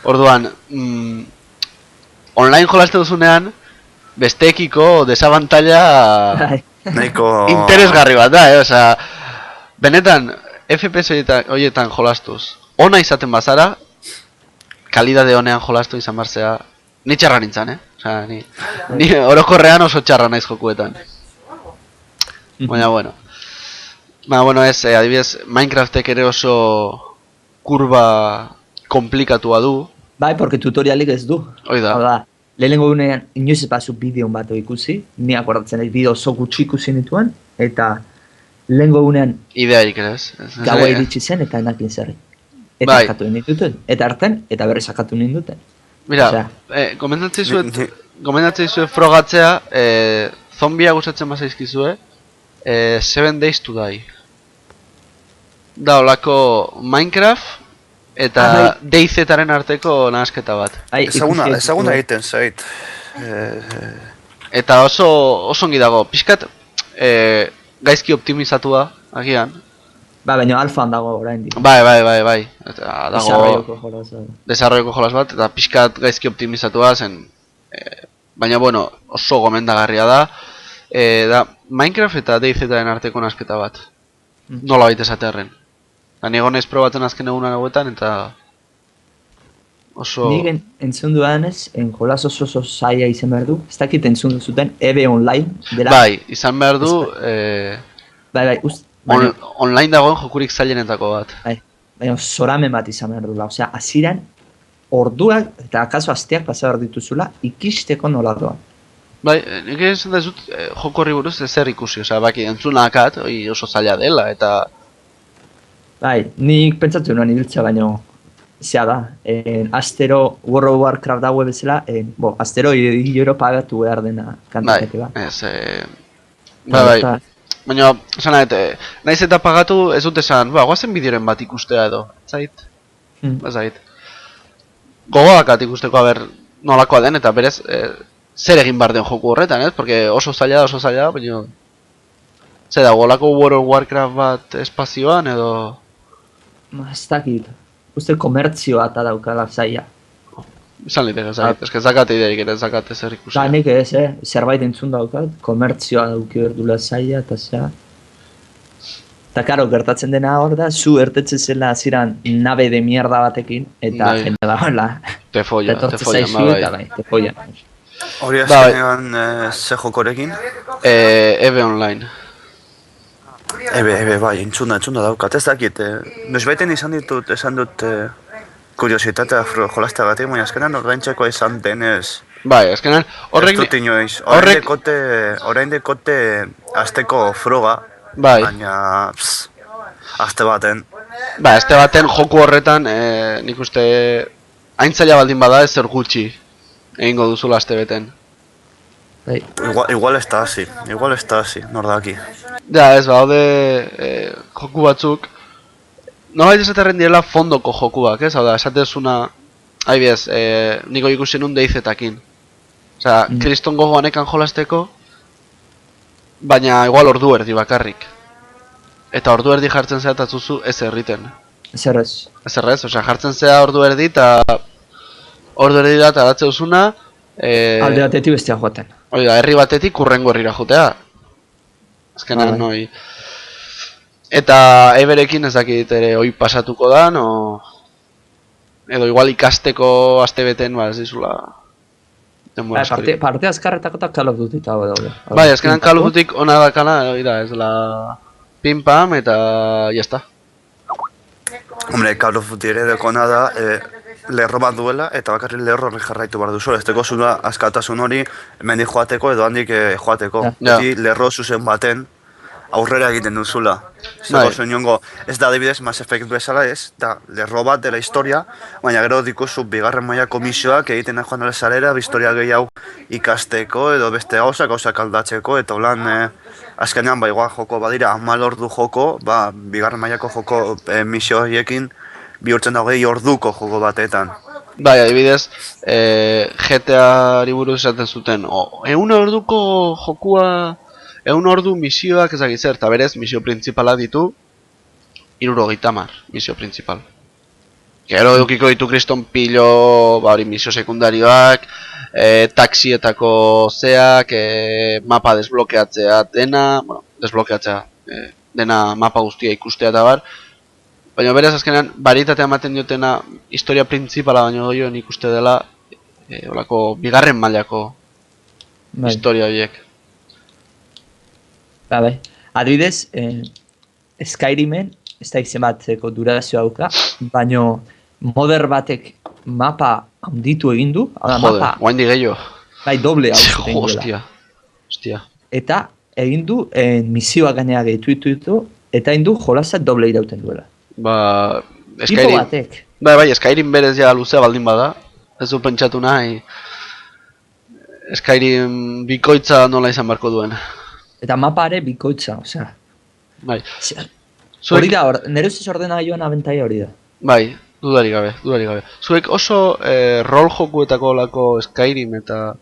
Orduan, online jolasten duzunean, besteekiko desabantalla Nahiko... interesgarri bat da, osea, benetan, FPS horietan jolastuz, ona izaten bazara, kalidade honean jolastu izan barzea, ni txarra nintzen, Osea, ni orokorrean oso txarra naiz jokuetan. Baina, bueno, ez, adibidez, Minecraftek ere oso kurba komplikatua du, Bai, porque tutorialik ez du. hoi da. Hau da, lehenengo unean inoiz ez bazu bideon bat ikusi, ni akordatzen naiz bideo oso gutxi ikusi nituen, eta lehenengo unean Idearik ere ez. gaua iritsi zen eta enakin zerri. Eta Bai. sakatu ninduten, eta hartzen, eta berri sakatu ninduten. Mira, Osea. gomendatzen dizuet frogatzea, zombia gustatzen bazaizkizue, 7 Days to Die. Da olako Minecraft eta DayZ-aren arteko nahasketa bat. Bai, ikusi ez Ezaguna dut. egiten zait. Eta oso ongi dago, pixkat gaizki optimizatua, agian. Ba, baina alfan dago oraindik. Bai. Eta dago Desarrolloko jolaza. desarrolloko jolas bat, eta pixkat gaizki optimizatua zen, baina bueno, oso gomendagarria da, da Minecraft eta DayZ-aren arteko nahasketa bat, nola baita esatearren. Eta nigo naiz probatzen azken egunan hauetan, eta oso... Nik entzun dudanez, jolas oso zaila izan behar du. Ez dakit entzun duzuten, EVE Online dela. Bai, izan behar du, Bai, baina, online dagoen jokurik zailenetako bat. bai, baina zoramen bat izan behar dula. Osea, hasieran orduak eta akaso asteak pasa behar dituzula ikisteko nola doan. Bai, nik esan da ez dut joko horri buruz ezer ikusi, osea, baki entzunakat, oso zaila dela, eta... Bai, nik pentsatu nuen ibiltzea, baina zea da, astero World of Warcraft daue bezala, astero hilero pagatu behar dena kantitate Bai, bat. ez, bai, baina, esan naiz eta pagatu ez dut esan, guazen bideoren bat ikustea edo, zait? Zait. Gogoakat ikusteko aber nolakoa den, eta berez, zer egin behar den joku horretan, ez? Porque oso zaila da, baina... Zer da, golako World of Warcraft bat espazioan edo... Ez dakit, uste komertzioa eta daukala zaila. Izan liteke, zakit, eske zakate idearik ere, zakate zer ikusi. Da, nik ez, zerbait entzun daukat, komertzioa dauki berdula zaila, eta zera. Eta karo, gertatzen dena hor da, zu ertetzen zela ziran nabe de mierda batekin, eta Bai. jende dagoela. Te folla, zaizu, eta bai, te folla. Hori Bai. azkenean ze jokorekin? EVE Online. Ebe, bai, entzuna daukat, ez dakit. Noizbaiten esan dut kuriositatea jolastagatik, baina azkenean ordaintzeko izan denez... Bai, azkenan, Ez dut inoiz, orain dekote azteko froga, Bai. baina... Azte baten. Ba, este baten joku horretan, nik uste hain zaila baldin bada ez zer gutxi egingo duzula aste beten. Bai, Igual ez da hasi, nor daki. Ja, ez baude joku batzuk, nolait esaterren direla fondoko jokuak, ez? Hau da, esatezuna, adibidez, niko ikusi nun deizetakin. Osea, kriston gogoanekan jolasteko, baina igual ordu erdi bakarrik. Eta ordu erdi jartzen zea eta zuzu ez erriten. zer ez. Ez errez, osea, jartzen zea ordu erdi eta ordu erdi da eta batze duzuna, Alde batetik bestia joaten. hori da, herri batetik urrengo herrira jotea. Azkenan, Bai. hori. Eta Everekin ez dakit ere hoi pasatuko da, edo igual ikasteko astebeten, ba, ez dizula denbora askorik. Parte azkarretako eta Call of Duty eta daude. Bai, azkenan Call of Dutyk ona dakana, hori da, ez dela pim-pam eta jazta. Hombre, Call of Duty ere dekona da, lerro bat duela, eta bakarrik lerro horri jarraitu behar duzu. Ez teko zula askatasun hori, hemendik joateko edo handik joateko. Ja. Beti lerro zuzen baten aurrera egiten duzula. Bai. Zego inongo, ez da adibidez Mass Effect bezala ez, da lerro bat dela historia, baina gero dikuzu bigarren mailako misioak egiten joan dela zarera, historia gehiago ikasteko edo beste gauzak aldatzeko, eta holan azkenean ba igual joko badira 10 ordu joko, ba bigarren mailako joko misio horiekin bihurtzen da 20 orduko joko batetan. Bai, adibidez, GTA-ari buruz esaten zuten, 100 orduko jokua, 100 ordu misioak ezagik zer, eta berez, misio printzipala ditu, 70 misio printzipal. Gero edukiko ditu kriston pilo, ba hori misio sekundarioak, taxietako zeak, mapa desblokeatzea dena, bueno, desblokeatzea, dena mapa guztia ikustea eta bar. Baina berez azkenean, baritatea ematen diotena historia printzipala baino goioen ikuste dela olako bigarren mailako Bai. historia horiek. Bai. Adibidez, Skyrimen, ez da izen batzeko durazioa dauka, baino moder batek mapa handitu egin du, hau da, Jode, mapa, guain gehiago. bai, doble hau egin duela. Hostia. Eta egin du misioak gainera gehitu ditu, eta egin du jolasak doble irauten duela. Ba, Tipo Skyrim, batek. bai, Skyrim berez ja luzea baldin bada. Ez du pentsatu nahi Skyrim bikoitza nola izan beharko duen. Eta mapa ere bikoitza, osea. Bai. Hori da, nire ustez ordenagailuan abentaia hori da. Bai, dudarik gabe. Zuek oso rol jokuetako olako Skyrim eta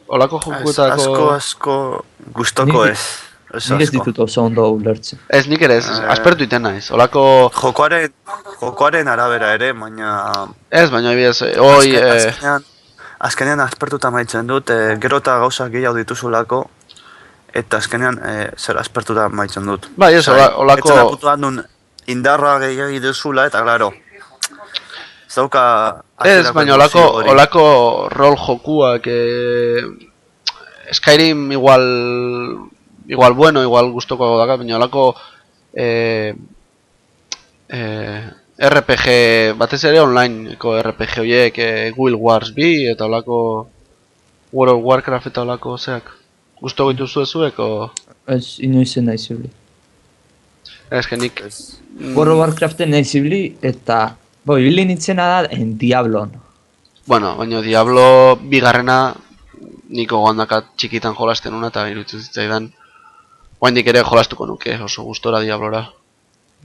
olako jokuetako... Asko gustoko Nik- ez. Oso Nik ez asko. ditut oso ondo ulertzen. Ez, nik ere ez, aspertu iten naiz. Olako... Jokoaren arabera ere, baina... Ez, baina adibidez, hoi... Azkenean aspertuta maitzen dut, gero eta gauzak gehiago dituzulako, eta azkenean zer aspertuta maitzen dut. Bai, ez, olako... Etzen aputuan nun indarra gehiago duzula, eta klaro, zauka... Ez, baina olako rol jokuak... Skyrim igual bueno, igual gustoko daka, baina olako... RPG, batez ere onlineko RPG horiek, Guild Wars 2 eta olako World of Warcraft eta olako zeak. Gustoko dituzu ezuek, o... Ez inoizen nahi zibli. Ez, que nik... World of Warcraften nahi zibli, eta... Bo, ibili nintzena da en Diablon. Bueno, baina Diablo bigarrena niko gogandakat txikitan jolasten una eta iruditzen zitzaidan oraindik ere jolastuko nuke oso gustora Diablora.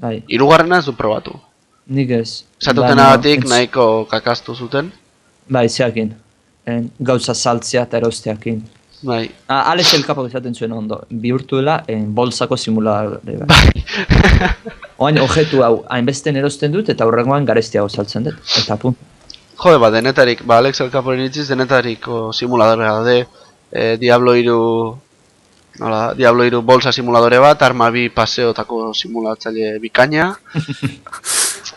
Bai, Hirugarrena ez du probatu. nik ez. Esatutenagatik Baina, nahiko kakastu zuten. Bai, zeakin. Gauza saltzea eta erosteakin. Bai. Alex Elkapok esaten zuen ondo, bihurtuela bolsako simuladore bat. Oain, objetu hau, hainbesten erosten dut eta hurrengoan garestiago saltzen dut. Eta pun. Jode, ba, denetarik, ba, Alex El Caporen itziz, denetariko simuladore daude, Diablo 3, nola, Diablo 3 bolsa simuladore bat, Arma 2 paseotako simulatzaile bikaina.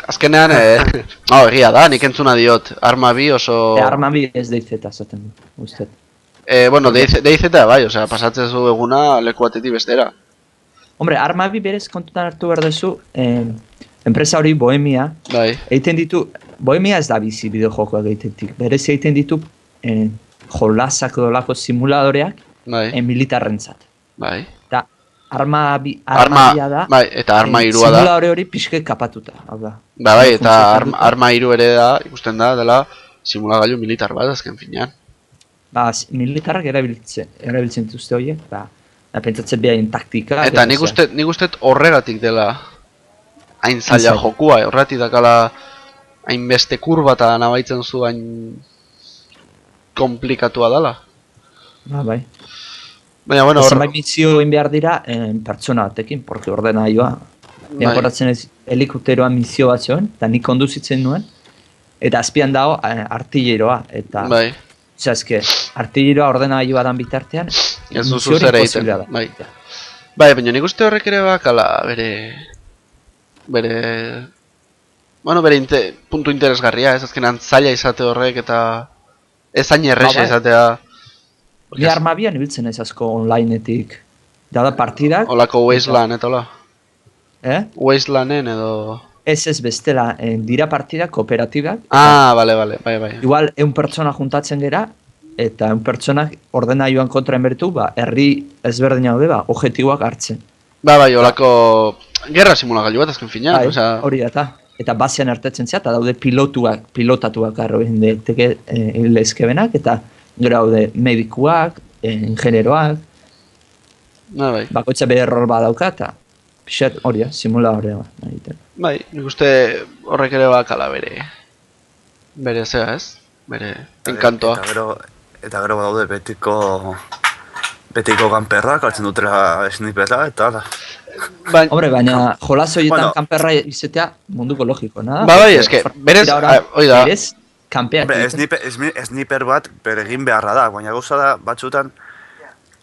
Azkenean, egia da, nik entzuna diot, Arma 2 oso... Arma bi ez DayZ zaten du, uste. Bueno, DayZ bai, osea, pasatzen zu eguna leku batetik bestera. Hombre, Arma bi berez kontutan hartu behar duzu, enpresa hori Bohemia, Bai, egiten ditu, Bohemia ez da bizi bideojokoak egitetik, berez egiten ditu jolasak dolako simuladoreak bai, militarrentzat. bai. Eta arma Arma, bia da, bai, eta Arma 3 da. simuladore hori pixke kapatuta, hau da. Bai, eta Funtzionatzen dute. Arma 3 ere da, ikusten da, dela simulagailu militar bat, azken finean. Ba, militarrak erabiltzen dituzte horiek, ba, pentsatzen behaien taktika. Eta nik uste horregatik dela hain zaila zaila. jokua, horregatik dakala hainbeste kurba eta nabaitzen zu hain komplikatua dela. Ba, bai. Baina, bueno, Zenbait mizio egin behar dira pertsona batekin, porque ordenaioa. Bai. Goratzen ez helikopteroa mizio bat zegoen, eta nik konduzitzen nuen, eta azpian dago artilleroa, eta... bai, Osea, eske, artilleroa ordenaioa dan bitartean, ez mizio duzu hori zer imposiblea egiten. da. Bai. Bai, baina nik uste horrek ere bakala bueno, puntu interesgarria, ez azkenan zaila izate horrek eta ez hain erresa bai. izatea. Ni armabian ibiltzen ez asko onlineetik. Da partidak, Olako Wasteland eta hola. Wastelanden edo... ez bestela, dira partidak kooperatibak. Ah, bale, bai. Igual, 100 pertsona juntatzen gera, eta 100 pertsonak ordenaioan kontra enbertu, ba, herri ezberdina daude, ba, objektiboak hartzen. Bai, olako gerra simulagailu bat azken finean, Bai, osea... hori da, eta basean ertetzen zea, eta daude pilotatuak arro egin daiteke lezkebenak, eta gero daude medikuak, ingenieroak, Bai. bakoitza bere rol badauka, eta pixat hori da, simuladorea egiten. Bai, nik uste horrek ere bakala bere zea ez? Bere enkantoa. Eta gero daude betiko kanperrak, hartzen dutela snipera, eta ala. Baina jolas horietan Bueno. kanperra izatea munduko logiko, nada? Bai, eske, berez, hoi da. Berez, kanpeak Hombre, sniper bat bere egin beharra da, baina gauza da, batzutan,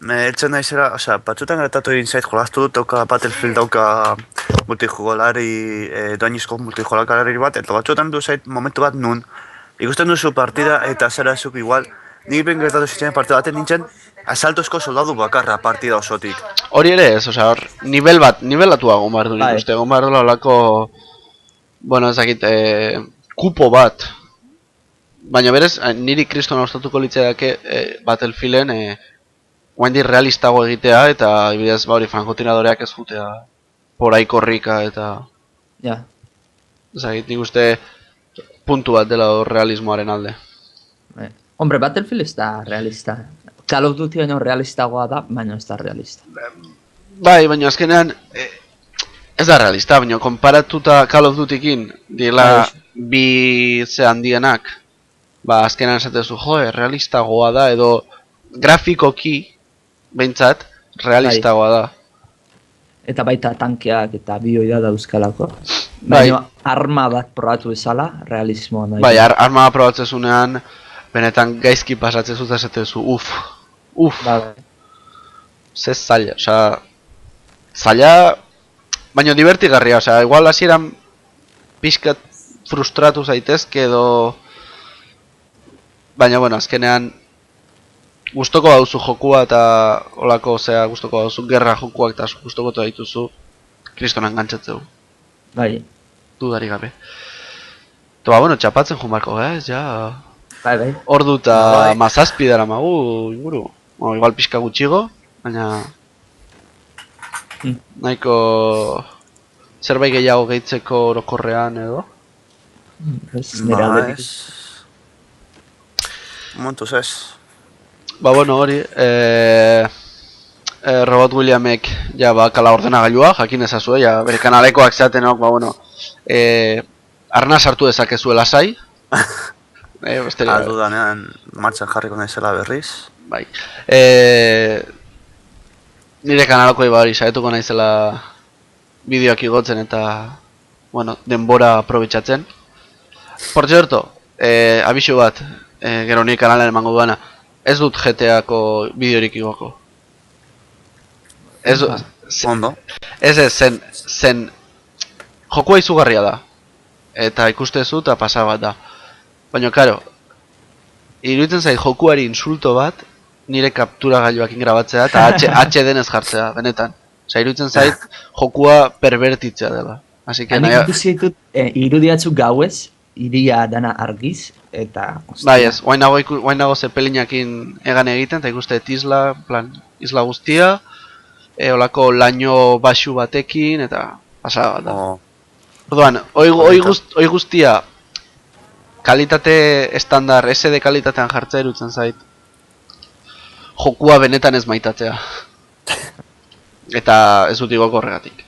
eltzen naizera, osea, batzutan gertatu egin zait jolastu dut, dauka Battlefield, dauka multijugolari, doainizko multijugolari bat, eta batzutan du zait momentu bat nun, ikusten duzu partida eta zera zuk igual, nik ben gertatu zitzen partida baten nintzen, asaltozko soldadu bakarra partida osotik. Hori ere ez, osea, hor, nivelatuago egon behar du nik Bai. uste, egon behar du olako, bueno, ez dakit, kupo bat. Baina berez, niri kristona gustatuko litzaidake Battlefielden, guaindi realistago egitea, eta ibidez, ba hori, frankotiradoreak ez jutea porai korrika, eta... Ja. Ez dakit, nik uste puntu bat dela hor realismoaren alde. Hombre, Battlefield ez da realista. Call of Duty baino realistagoa da, baina ez da realista. Bai, baina azkenean ez da realista, baina konparatuta Call of Dutykin direla bi ze handienak, ba azkenean esatezu, realistagoa da edo grafikoki behintzat realistagoa da. Eta baita tankeak eta bioi da dauzkalako. Bai. Baina arma bat probatu bezala, realismoa nahi. Bai, arma probatzezunean benetan gaizki pasatzen zut esatezu, uf, Bai. ze zaila, osea, zaila, baina divertigarria, osea, igual hasieran pixkat frustratu zaitezke edo, baina, bueno, azkenean gustoko dauzu jokua eta olako, osea, gustoko dauzu gerra jokuak eta gustoko dituzu kristonan engantzatzeu, Bai. dudari gabe. Eta, ba, bueno, txapatzen jumarko, ja... Bai. Ordu eta Bai. mazazpi dara magu inguru. Bueno, igual pixka gutxigo, baina... Nahiko... Zerbait gehiago gehitzeko orokorrean edo. Ez nire aldetik. Momentuz ez. Ba, bueno, hori... Robot Williamek ja bakala ordenagailua, jakin ezazue, ja bere kanalekoak zeatenok, ba, bueno... Arna sartu dezakezu lasai. Aldu danean martxan jarriko naizela berriz. Bai. Nire kanalako iba hori saietuko naizela bideoak igotzen eta bueno, denbora aprobetxatzen. Por cierto, Abisu bat, gero nik kanalen emango duana. Ez dut GTA-ko bideorik igoko. Ez dut... Ondo. Ez, zen... Jokua izugarria da. Eta ikustezu eta pasa bat da. Baina, karo, iruditzen zait jokuari insulto bat, nire kaptura gailuakin grabatzea eta HD ez jartzea, benetan. Osa, iruditzen zait jokua pervertitzea dela. Así que Hanik ikusi ditut irudiatzuk gauez, iria dana argiz, eta... Bai ez, guain nago zepelinakin egan egiten, eta ikuste isla, plan, isla guztia, olako laino baxu batekin, eta pasada bat da. Oh. Orduan, hoi guztia kalitate estandar, SD kalitatean jartzea irutzen zait. Jokua benetan ez maitatzea. Eta ez dut igoko horregatik.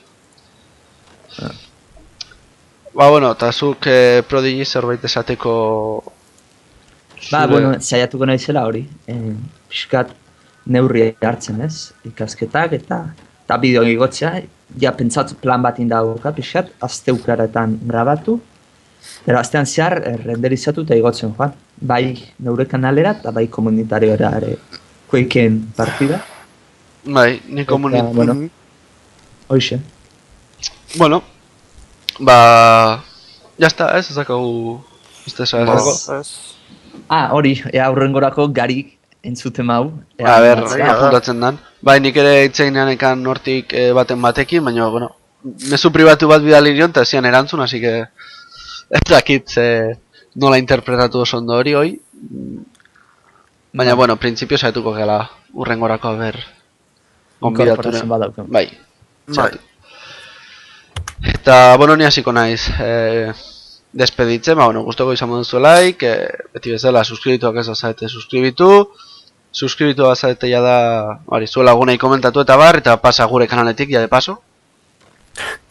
Ba, bueno, eta zuk Prodigy zerbait esateko... Ba, bueno, saiatuko naizela hori. Piskat neurri hartzen ez, ikasketak eta bideo igotzea. Ja, pentsatu plan bat indauka, piskat, asteukaretan grabatu. Pero astean zehar renderizatu eta igotzen joan. Bai neure kanalera eta bai komunitariora ere Quakeen partida. Bai, ni komunitario. Bueno, hoxe. Bueno, ba... Jazta, ez ezakagu... Hori, aurrengorako garik entzuten mau. A ber, apuntatzen dan. Bai, nik ere itzeinean ekan nortik baten batekin, baina, bueno, mezu pribatu bat bidali nion, eta zian erantzun, así que... Ez dakit nola interpretatu oso ondo hori. Baina, bueno, printzipio saetuko gela urrengorako ber... Inkorporazioan badauken. Bai. Bai. Eta, bueno, ni hasiko naiz despeditzen, ba, bueno, gustoko izan duzu like, beti bezala, suskribituak ez azarete suscribitu bazarete ja da, hori, zuela lagunei komentatu eta bar, eta pasa gure kanaletik, ja de paso.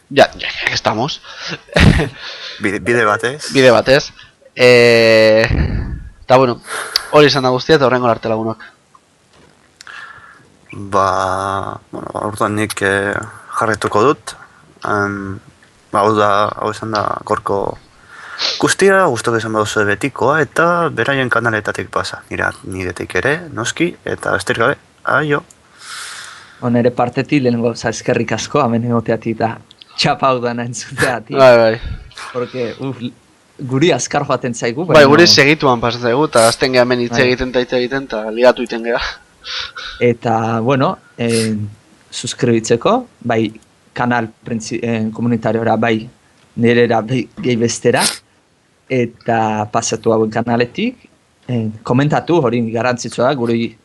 Ya estamos. Bide batez. Bide batez. Eta, bueno, hori izan da guztia eta horrengo arte lagunok. Ba, bueno, orduan nik jarretuko dut. Hau izan da gorko guztia, guztok izan baduzu betikoa, eta beraien kanaletatik pasa. Niretik ere, noski, eta esterik gabe, aio. Nere partetik lehenengo eskerrik asko, hemen egoteatik da txapa hau dana entzuteatik. Bai. Porque, guri azkar joaten zaigu. Bai, guri segituan pasatzen zaigu, eta azten geha hemen hitz egiten eta ligatu iten geha. Eta, bueno, suskribitzeko, bai kanal komunitariora, bai nirera gehi bestera, eta pasatu hauen kanaletik, komentatu hori garantzitsua da, guri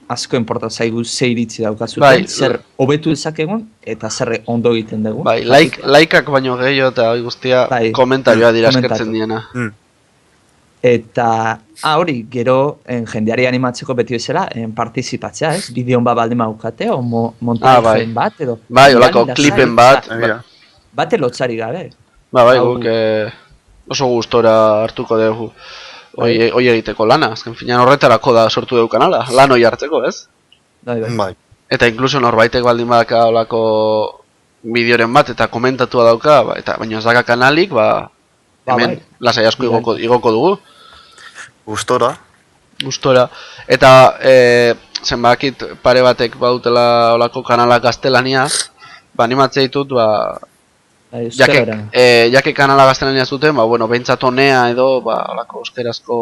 asko importa zaigu ze iritzi daukazuten, bai, zer hobetu ezakegun eta zer ondo egiten dugu. Bai, likeak baino gehiago eta hori guztia bai, komentarioa dira eskertzen diena. Eta, hori, gero jendeari animatzeko beti bezala, partizipatzea, ez? Bideon bat baldin maukate, o montajeen bat, edo... Bai, olako klipen bat. Bate lotzari gabe. Bai, guk oso gustora hartuko dugu hoi egiteko lana. Azken finean horretarako da sortu dugu kanala, lan hoi hartzeko, ez? Bai. Eta inkluso norbaitek baldin badaka olako bideoren bat eta komentatua dauka, baina ez daka kanalik, hemen lasai asko igoko dugu. Gustora. Eta zenbakit pare batek bautela olako kanala gaztelaniaz, animatzea ditut, jake kanala gaztelania zuten, bueno, behintzat honea edo, olako euskerazko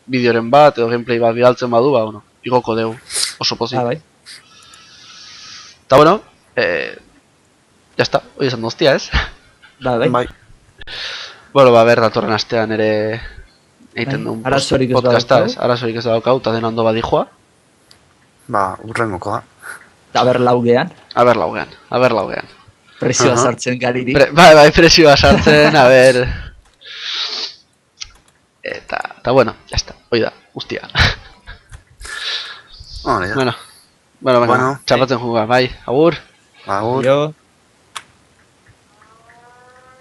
bideoren bat, edo gameplay bat bidaltzen badu, bueno, igoko dugu, oso pozik. Bai. Eta bueno, jazta, hoi esan doztia, ez? Bai. Bueno, ber, datorren astean ere egiten duen podcasta, ez? Arazorik ez daukau, eta den ondo badijoa. Urrengokoa. Aber laugean. Presioa sartzen gariri. Bai, presioa sartzen, Eta bueno, jazta, hoi da, guztia. Bueno, txapatzen juga, bai, agur. Agur. Jo.